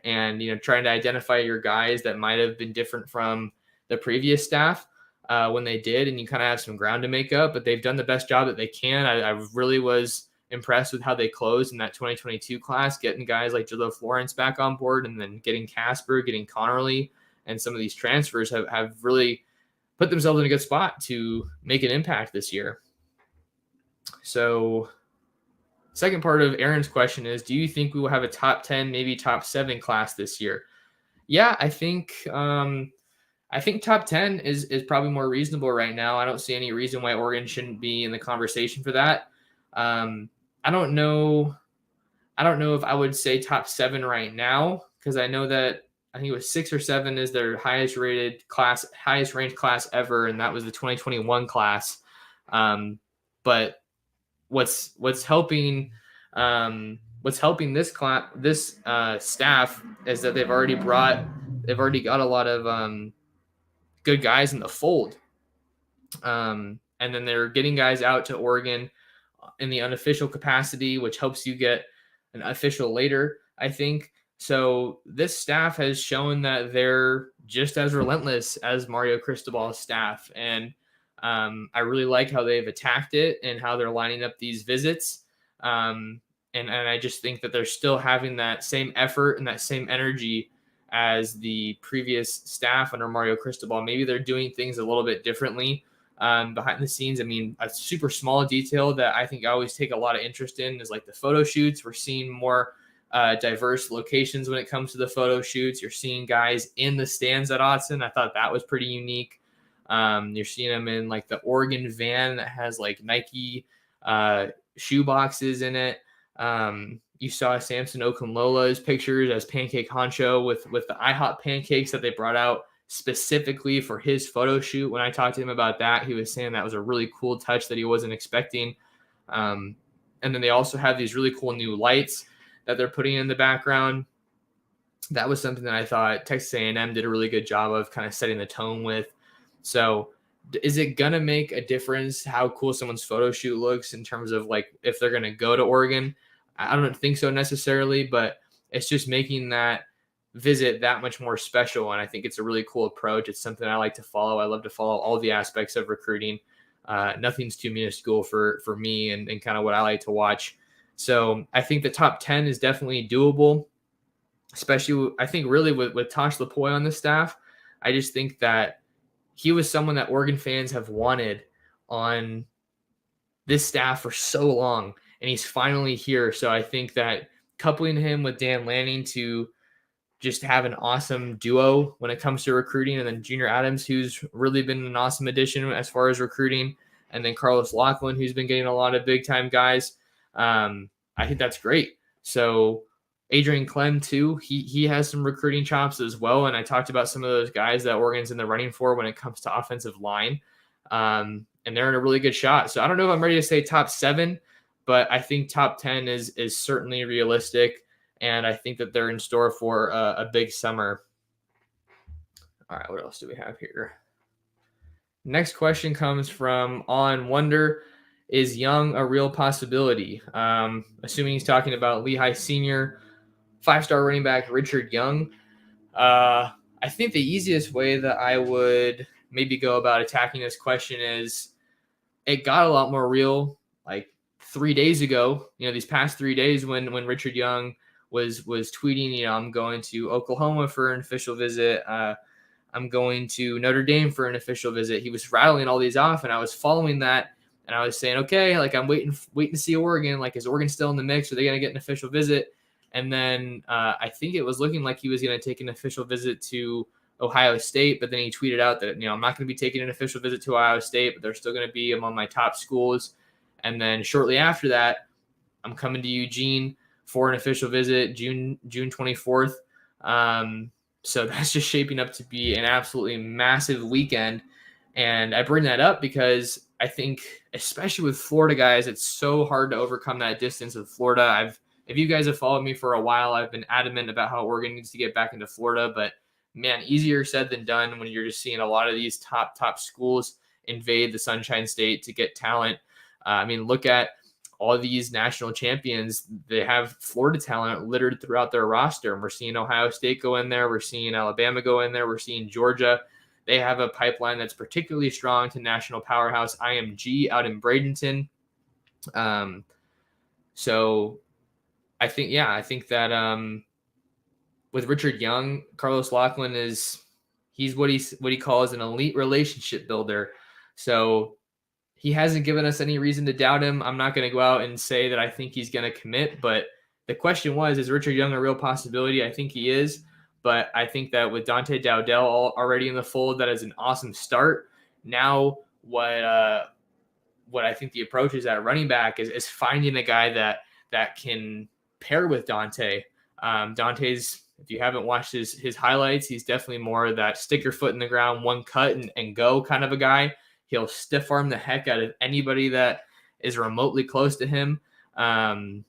and, trying to identify your guys that might have been different from the previous staff when they did, and you kind of have some ground to make up, but they've done the best job that they can. I really was impressed with how they closed in that 2022 class, getting guys like Jalil Florence back on board, and then getting Casper, getting Connerly, and some of these transfers have really put themselves in a good spot to make an impact this year. So second part of Aaron's question is, do you think we will have a top 10, maybe top 7 class this year? Yeah, I think top 10 is probably more reasonable right now. I don't see any reason why Oregon shouldn't be in the conversation for that. I don't know if I would say top 7 right now, because I know that I think it was 6 or 7 is their highest ranked class ever, and that was the 2021 class. But what's helping this staff is that they've already got a lot of good guys in the fold, and then they're getting guys out to Oregon in the unofficial capacity, which helps you get an official later, I think. So this staff has shown that they're just as relentless as Mario Cristobal's staff, and I really like how they've attacked it and how they're lining up these visits. And I just think that they're still having that same effort and that same energy as the previous staff under Mario Cristobal. Maybe they're doing things a little bit differently behind the scenes. I mean, a super small detail that I think I always take a lot of interest in is like the photo shoots. We're seeing more diverse locations when it comes to the photo shoots. You're seeing guys in the stands at Autzen. I thought that was pretty unique. You're seeing them in like the Oregon van that has like Nike shoe boxes in it. You saw Samson Okunlola's pictures as Pancake Honcho with the IHOP pancakes that they brought out specifically for his photo shoot. When I talked to him about that, he was saying that was a really cool touch that he wasn't expecting. And then they also have these really cool new lights that they're putting in the background. That was something that I thought Texas A&M did a really good job of kind of setting the tone with. So is it going to make a difference how cool someone's photo shoot looks in terms of like if they're going to go to Oregon? I don't think so necessarily, but it's just making that visit that much more special. And I think it's a really cool approach. It's something I like to follow. I love to follow all the aspects of recruiting. Nothing's too minuscule for me and kind of what I like to watch. So I think the top 10 is definitely doable, especially I think really with Tosh Lapoy on the staff. I just think that he was someone that Oregon fans have wanted on this staff for so long, and he's finally here. So I think that coupling him with Dan Lanning to just have an awesome duo when it comes to recruiting, and then Junior Adams, who's really been an awesome addition as far as recruiting, and then Carlos Laughlin, who's been getting a lot of big-time guys. I think that's great. So Adrian Clem, too, he has some recruiting chops as well, and I talked about some of those guys that Oregon's in the running for when it comes to offensive line, and they're in a really good shot. So I don't know if I'm ready to say top 7, but I think top 10 is certainly realistic, and I think that they're in store for a big summer. All right, what else do we have here? Next question comes from On Wonder. Is Young a real possibility? Assuming he's talking about Lehigh Senior 5-star running back Richard Young. I think the easiest way that I would maybe go about attacking this question is it got a lot more real like 3 days ago, these past 3 days when Richard Young was tweeting, I'm going to Oklahoma for an official visit. I'm going to Notre Dame for an official visit. He was rattling all these off, and I was following that, and I was saying, okay, like I'm waiting to see Oregon. Like, is Oregon still in the mix? Are they going to get an official visit? And then I think it was looking like he was going to take an official visit to Ohio State, but then he tweeted out that, I'm not going to be taking an official visit to Ohio State, but they're still going to be among my top schools. And then shortly after that, I'm coming to Eugene for an official visit, June 24th. So that's just shaping up to be an absolutely massive weekend. And I bring that up because I think, especially with Florida guys, it's so hard to overcome that distance with Florida. I've If you guys have followed me for a while, I've been adamant about how Oregon needs to get back into Florida, but man, easier said than done when you're just seeing a lot of these top schools invade the Sunshine State to get talent. Look at all these national champions. They have Florida talent littered throughout their roster. And we're seeing Ohio State go in there. We're seeing Alabama go in there. We're seeing Georgia. They have a pipeline that's particularly strong to national powerhouse IMG out in Bradenton. So I think that with Richard Young, Carlos Lachlan he's what he calls an elite relationship builder. So he hasn't given us any reason to doubt him. I'm not going to go out and say that I think he's going to commit, but the question is Richard Young a real possibility? I think he is, but I think that with Dante Dowdell already in the fold, that is an awesome start. Now what I think the approach is at running back is finding a guy that can pair with Dante. Dante's, if you haven't watched his highlights, he's definitely more of that stick your foot in the ground, one cut and go kind of a guy. He'll stiff arm the heck out of anybody that is remotely close to him. I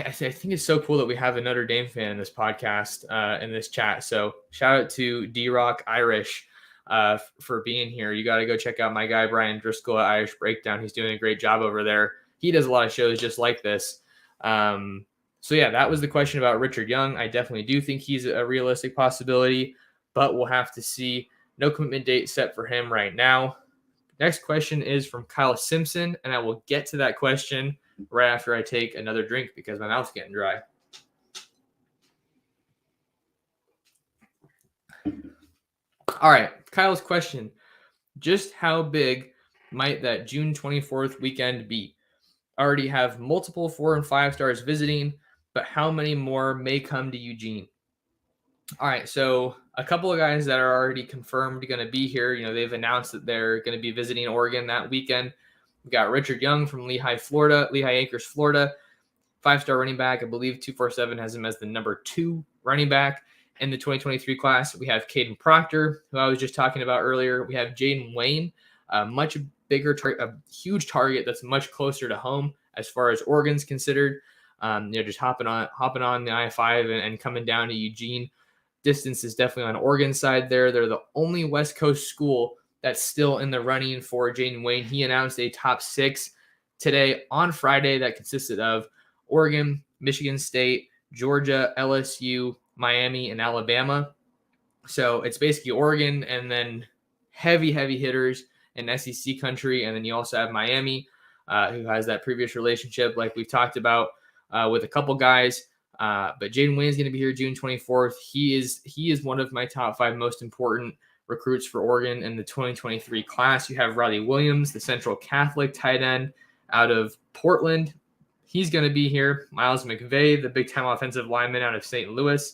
think it's so cool that we have a Notre Dame fan in this podcast, in this chat. So shout out to D-Rock Irish for being here. You got to go check out my guy, Brian Driscoll at Irish Breakdown. He's doing a great job over there. He does a lot of shows just like this. So yeah, that was the question about Richard Young. I definitely do think he's a realistic possibility, but we'll have to see. No commitment date set for him right now. Next question is from Kyle Simpson, and I will get to that question right after I take another drink because my mouth's getting dry. All right, Kyle's question. Just how big might that June 24th weekend be? I already have multiple 4 and 5 stars visiting, but how many more may come to Eugene? All right, so a couple of guys that are already confirmed going to be here. They've announced that they're going to be visiting Oregon that weekend. We got Richard Young from Lehigh Acres, Florida, 5-star running back. I believe 247 has him as the number 2 running back in the 2023 class. We have Caden Proctor, who I was just talking about earlier. We have Jaden Wayne, a much bigger, a huge target that's much closer to home as far as Oregon's considered. Just hopping on the I-5 and coming down to Eugene. Distance is definitely on Oregon's side there. They're the only West Coast school that's still in the running for Jaden Wayne. He announced a top 6 today on Friday that consisted of Oregon, Michigan State, Georgia, LSU, Miami, and Alabama. So it's basically Oregon and then heavy hitters in SEC country. And then you also have Miami, who has that previous relationship like we've talked about with a couple guys. But Jaden Wayne is going to be here June 24th. He is one of my top 5 most important recruits for Oregon in the 2023 class. You have Riley Williams, the Central Catholic tight end out of Portland. He's going to be here. Miles McVay, the big-time offensive lineman out of St. Louis.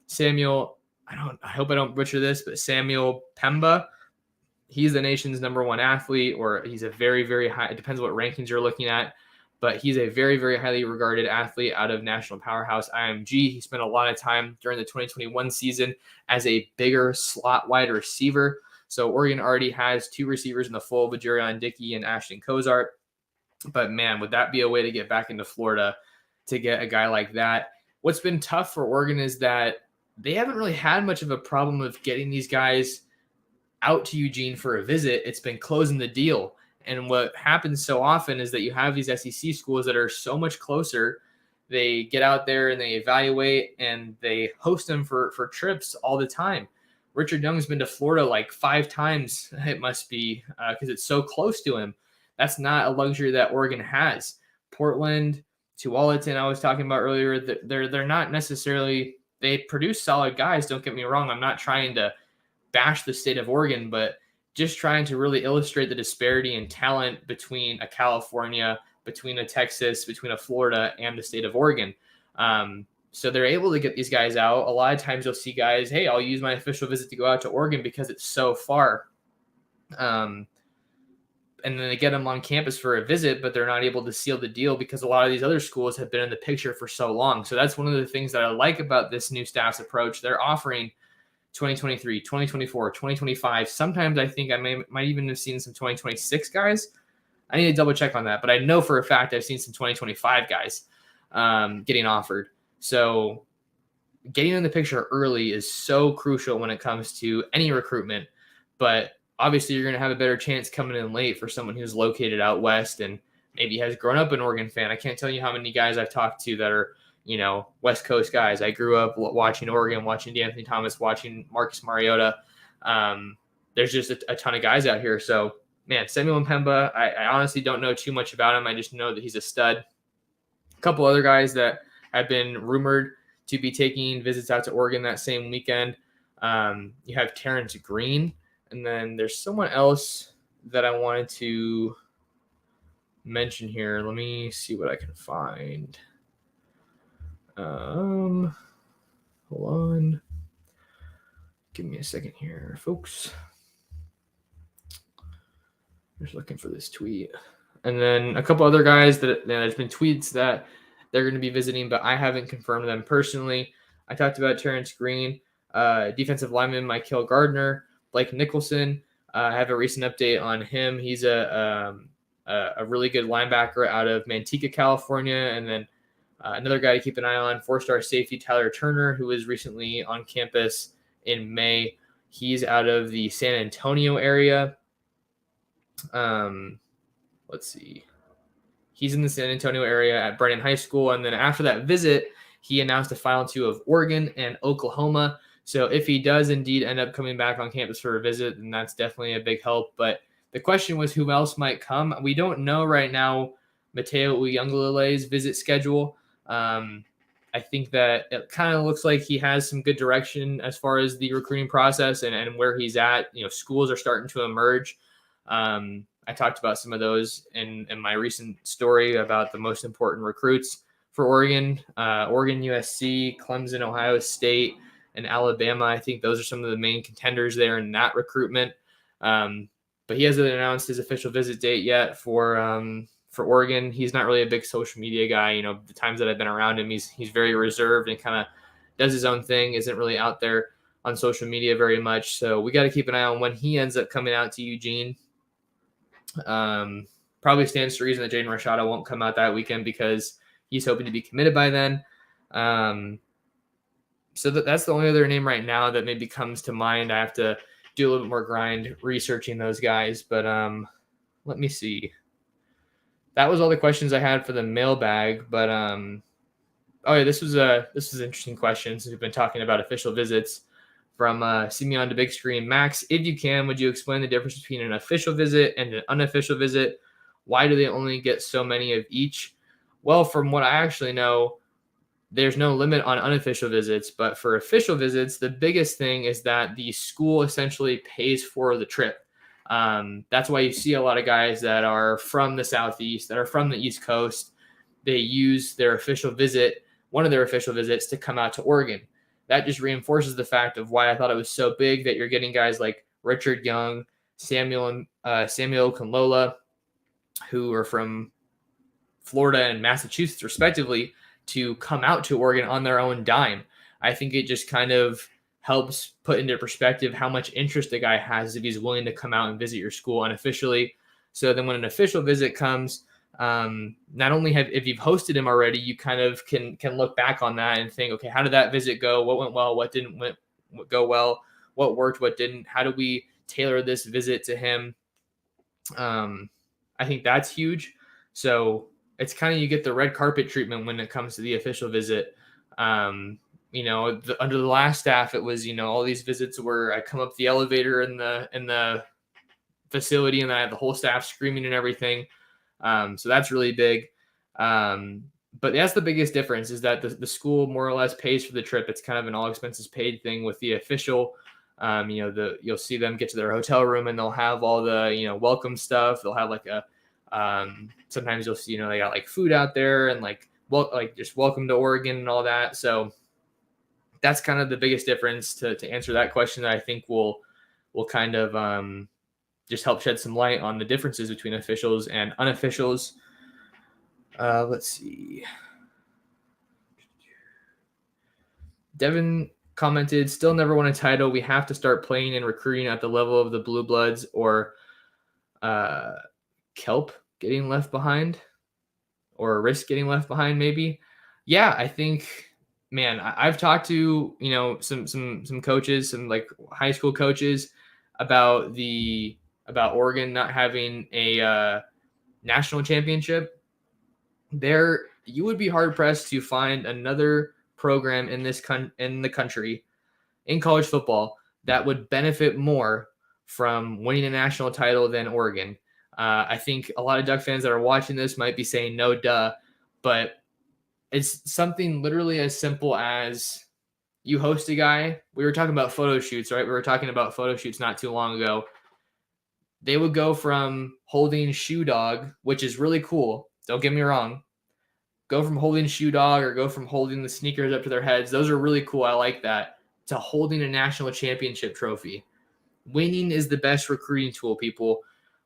Samuel, I hope I don't butcher this, but Samuel Pemba. He's the nation's number 1 athlete, or he's a very, very high. It depends what rankings you're looking at. But he's a very, very highly regarded athlete out of national powerhouse IMG. He spent a lot of time during the 2021 season as a bigger slot wide receiver. So Oregon already has 2 receivers in the fold with Jerion Dickey and Ashton Kozart. But man, would that be a way to get back into Florida to get a guy like that? What's been tough for Oregon is that they haven't really had much of a problem of getting these guys out to Eugene for a visit. It's been closing the deal. And what happens so often is that you have these SEC schools that are so much closer. They get out there and they evaluate and they host them for trips all the time. Richard Young's been to Florida like 5 times. It must be because it's so close to him. That's not a luxury that Oregon has. Portland, Tualatin, I was talking about earlier, they're not necessarily, they produce solid guys. Don't get me wrong. I'm not trying to bash the state of Oregon, but just trying to really illustrate the disparity in talent between a California, between a Texas, between a Florida, and the state of Oregon. So they're able to get these guys out. A lot of times you'll see guys, hey, I'll use my official visit to go out to Oregon because it's so far. And then they get them on campus for a visit, but they're not able to seal the deal because a lot of these other schools have been in the picture for so long. So that's one of the things that I like about this new staff's approach. They're offering 2023, 2024, 2025. Sometimes I think I might even have seen some 2026 guys. I need to double check on that, but I know for a fact I've seen some 2025 guys. getting offered. So getting in the picture early is so crucial when it comes to any recruitment. But obviously, you're going to have a better chance coming in late for someone who's located out west and maybe has grown up an Oregon fan. I can't tell you how many guys I've talked to that are, West Coast guys. I grew up watching Oregon, watching D'Anthony Thomas, watching Marcus Mariota. There's just a ton of guys out here. So, man, Samuel Mpemba, I honestly don't know too much about him. I just know that he's a stud. A couple other guys that have been rumored to be taking visits out to Oregon that same weekend. You have Terrence Green, and then there's someone else that I wanted to mention here. Let me see what I can find. Hold on. Give me a second here, folks. Just looking for this tweet. And then a couple other guys that there's been tweets that they're going to be visiting, but I haven't confirmed them personally. I talked about Terrence Green, defensive lineman Michael Gardner, Blake Nicholson. I have a recent update on him. He's a really good linebacker out of Manteca, California. And then another guy to keep an eye on, 4-star safety Tyler Turner, who was recently on campus in May. He's out of the San Antonio area. Let's see. He's in the San Antonio area at Brennan High School. And then after that visit, he announced a final 2 of Oregon and Oklahoma. So if he does indeed end up coming back on campus for a visit, then that's definitely a big help. But the question was who else might come. We don't know right now Mateo Uyunglele's visit schedule. I think that it kind of looks like he has some good direction as far as the recruiting process and where he's at. Schools are starting to emerge. I talked about some of those in my recent story about the most important recruits for Oregon, Oregon, USC, Clemson, Ohio State, and Alabama. I think those are some of the main contenders there in that recruitment. But he hasn't announced his official visit date yet for Oregon. He's not really a big social media guy. The times that I've been around him, he's very reserved and kind of does his own thing, isn't really out there on social media very much. So we got to keep an eye on when he ends up coming out to Eugene. Probably stands to reason that Jaden Rashada won't come out that weekend because he's hoping to be committed by then. So that's the only other name right now that maybe comes to mind. I have to do a little bit more grind researching those guys, but let me see. That was all the questions I had for the mailbag, but this was an interesting question since we've been talking about official visits. From See Me on the Big Screen, Max, if you can, would you explain the difference between an official visit and an unofficial visit? Why do they only get so many of each? Well, from what I actually know, there's no limit on unofficial visits, but for official visits, the biggest thing is that the school essentially pays for the trip. That's why you see a lot of guys that are from the Southeast, that are from the East Coast. They use their official visit, one of their official visits, to come out to Oregon. That just reinforces the fact of why I thought it was so big that you're getting guys like Richard Young, Samuel Okunlola, who are from Florida and Massachusetts, respectively, to come out to Oregon on their own dime. I think it just kind of helps put into perspective how much interest a guy has if he's willing to come out and visit your school unofficially. So then when an official visit comes, not only if you've hosted him already, you kind of can look back on that and think, okay, how did that visit go? What went well? What didn't go well? What worked? What didn't? How do we tailor this visit to him? I think that's huge. So it's kind of, you get the red carpet treatment when it comes to the official visit. Under the last staff, it was, all these visits where I come up the elevator in the facility and I have the whole staff screaming and everything. So that's really big. But that's the biggest difference, is that the school more or less pays for the trip. It's kind of an all expenses paid thing. With the official, you'll see them get to their hotel room and they'll have all the, welcome stuff. They'll have like sometimes you'll see, they got like food out there and just welcome to Oregon and all that. So that's kind of the biggest difference to answer that question, that I think will kind of, just help shed some light on the differences between officials and unofficials. Let's see. Devin commented, still never won a title. We have to start playing and recruiting at the level of the Blue Bloods or Kelp getting left behind, or Risk getting left behind maybe. Yeah, I think, man, I've talked to, some coaches, some like high school coaches about about Oregon not having a national championship. There, you would be hard pressed to find another program in in the country in college football that would benefit more from winning a national title than Oregon. I think a lot of Duck fans that are watching this might be saying no, duh, but it's something literally as simple as you host a guy. We were talking about photo shoots, right? We were talking about photo shoots not too long ago. They would go from holding Shoe Dog, which is really cool. Don't get me wrong. Go from holding Shoe Dog or go from holding the sneakers up to their heads. Those are really cool. I like that. To holding a national championship trophy. Winning is the best recruiting tool, people.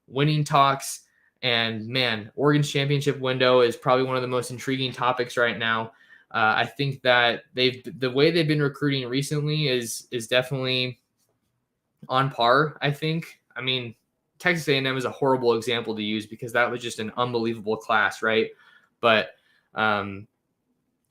Winning talks. And man, Oregon's championship window is probably one of the most intriguing topics right now. I think that the way they've been recruiting recently is definitely on par. I think. I mean, Texas A&M is a horrible example to use because that was just an unbelievable class, right? But well,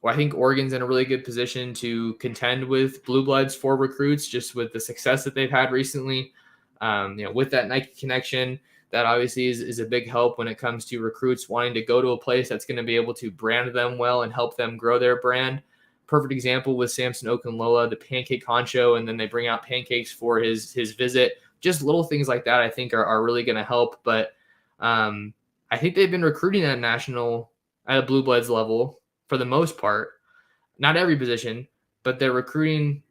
I think Oregon's in a really good position to contend with Blue Bloods for recruits, just with the success that they've had recently. With that Nike connection, that obviously is a big help when it comes to recruits wanting to go to a place that's going to be able to brand them well and help them grow their brand. Perfect example with Samson Okunlola, the pancake honcho, and then they bring out pancakes for his visit. Just little things like that I think are really going to help. But I think they've been recruiting at a Blue Bloods level for the most part. Not every position, but their recruiting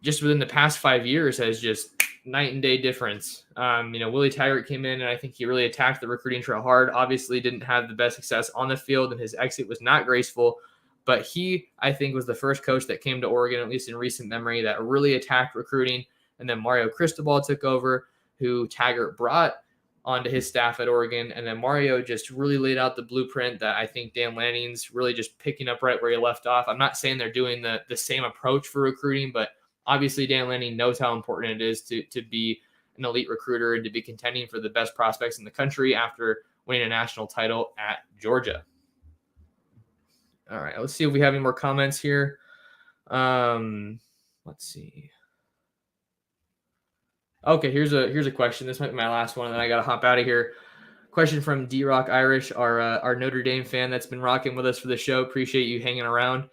just within the past 5 years has just night and day difference. Willie Taggart came in and I think he really attacked the recruiting trail hard. Obviously didn't have the best success on the field and his exit was not graceful, but he, I think, was the first coach that came to Oregon, at least in recent memory, that really attacked recruiting. And then Mario Cristobal took over, who Taggart brought onto his staff at Oregon. And then Mario just really laid out the blueprint that I think Dan Lanning's really just picking up right where he left off. I'm not saying they're doing the same approach for recruiting, but obviously Dan Lanning knows how important it is to be an elite recruiter and to be contending for the best prospects in the country after winning a national title at Georgia. All right, let's see if we have any more comments here. Let's see. Okay, here's a question. This might be my last one, and then I got to hop out of here. Question from D-Rock Irish, our Notre Dame fan that's been rocking with us for the show. Appreciate you hanging around.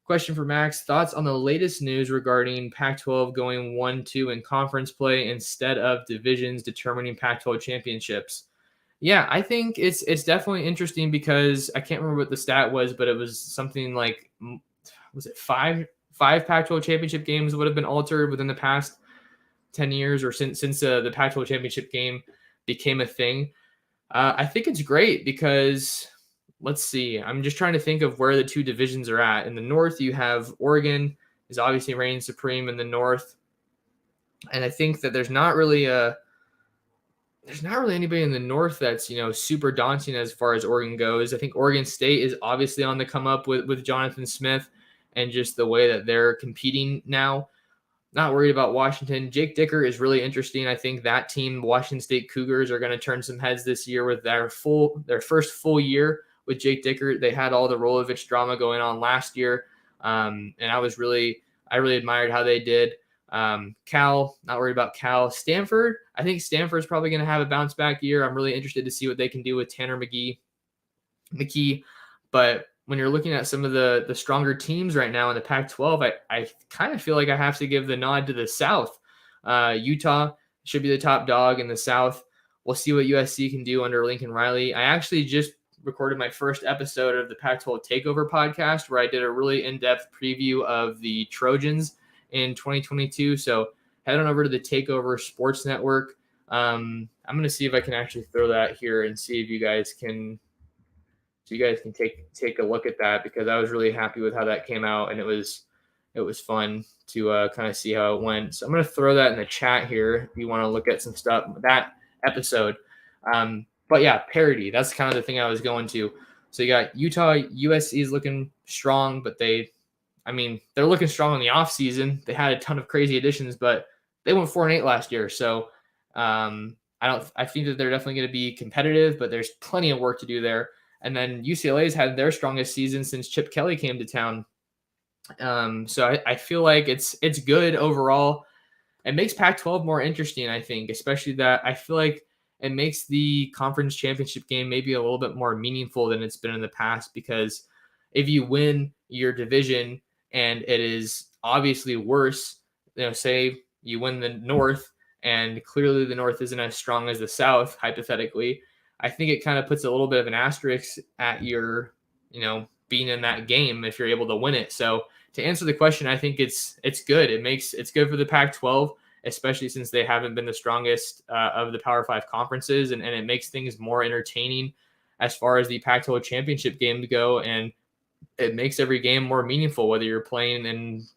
Question for Max. Thoughts on the latest news regarding Pac-12 going 1-2 in conference play instead of divisions determining Pac-12 championships? Yeah, I think it's definitely interesting because I can't remember what the stat was, but it was something like, was it five Pac-12 championship games would have been altered within the past 10 years or since the Pac-12 championship game became a thing. I think it's great because let's see. I'm just trying to think of where the two divisions are at. In the North, you have Oregon is obviously reigning supreme in the North. And I think that there's not really anybody in the North that's, super daunting as far as Oregon goes. I think Oregon State is obviously on the come up with Jonathan Smith and just the way that they're competing now. Not worried about Washington. Jake Dicker is really interesting. I think that team, Washington State Cougars, are going to turn some heads this year with their first full year with Jake Dicker. They had all the Rolovich drama going on last year, and I really admired how they did. Cal, not worried about Cal. Stanford, I think Stanford's probably going to have a bounce back year. I'm really interested to see what they can do with Tanner McKee. But when you're looking at some of the stronger teams right now in the Pac-12, I kind of feel like I have to give the nod to the South. Utah should be the top dog in the South. We'll see what USC can do under Lincoln Riley. I actually just recorded my first episode of the Pac-12 Takeover podcast where I did a really in-depth preview of the Trojans in 2022. So head on over to the Takeover Sports Network. I'm going to see if I can actually throw that here and see if you guys can take a look at that, because I was really happy with how that came out, and it was fun to kind of see how it went. So I'm going to throw that in the chat here if you want to look at some stuff that episode. But yeah, parity, that's kind of the thing I was going to. So you got Utah, USC is looking strong, but they're looking strong in the offseason. They had a ton of crazy additions, but they went 4-8 last year. So I think that they're definitely going to be competitive, but there's plenty of work to do there. And then UCLA's had their strongest season since Chip Kelly came to town. So I feel like it's good overall. It makes Pac-12 more interesting, I think, especially that I feel like it makes the conference championship game maybe a little bit more meaningful than it's been in the past, because if you win your division and it is obviously worse, say you win the North and clearly the North isn't as strong as the South, hypothetically, I think it kind of puts a little bit of an asterisk at your, being in that game if you're able to win it. So to answer the question, I think it's good. It's good for the Pac-12, especially since they haven't been the strongest of the Power 5 conferences, and it makes things more entertaining as far as the Pac-12 championship game to go, and it makes every game more meaningful, whether you're playing in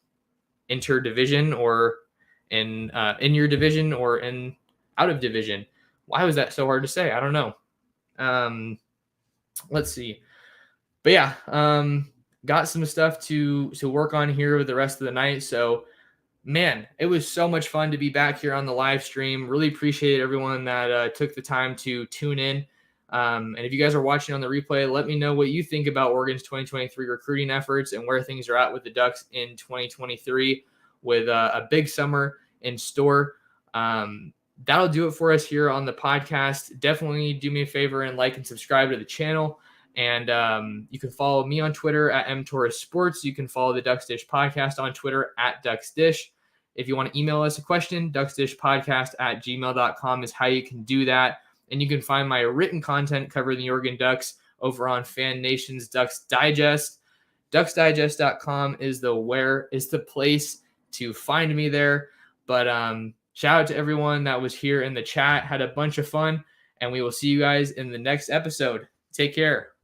inter-division or in your division or in out of division. Why was that so hard to say? I don't know. Let's see. But yeah, got some stuff to work on here with the rest of the night. So, man, it was so much fun to be back here on the live stream. Really appreciate everyone that took the time to tune in. And if you guys are watching on the replay, let me know what you think about Oregon's 2023 recruiting efforts and where things are at with the Ducks in 2023 with a big summer in store. That'll do it for us here on the podcast. Definitely do me a favor and like and subscribe to the channel. And you can follow me on Twitter at mtorresports. You can follow the Ducks Dish podcast on Twitter at DucksDish. If you want to email us a question, ducksdishpodcast@gmail.com is how you can do that. And you can find my written content covering the Oregon Ducks over on Fan Nation's Ducks Digest. DucksDigest.com is the place to find me there. But shout out to everyone that was here in the chat. Had a bunch of fun. And we will see you guys in the next episode. Take care.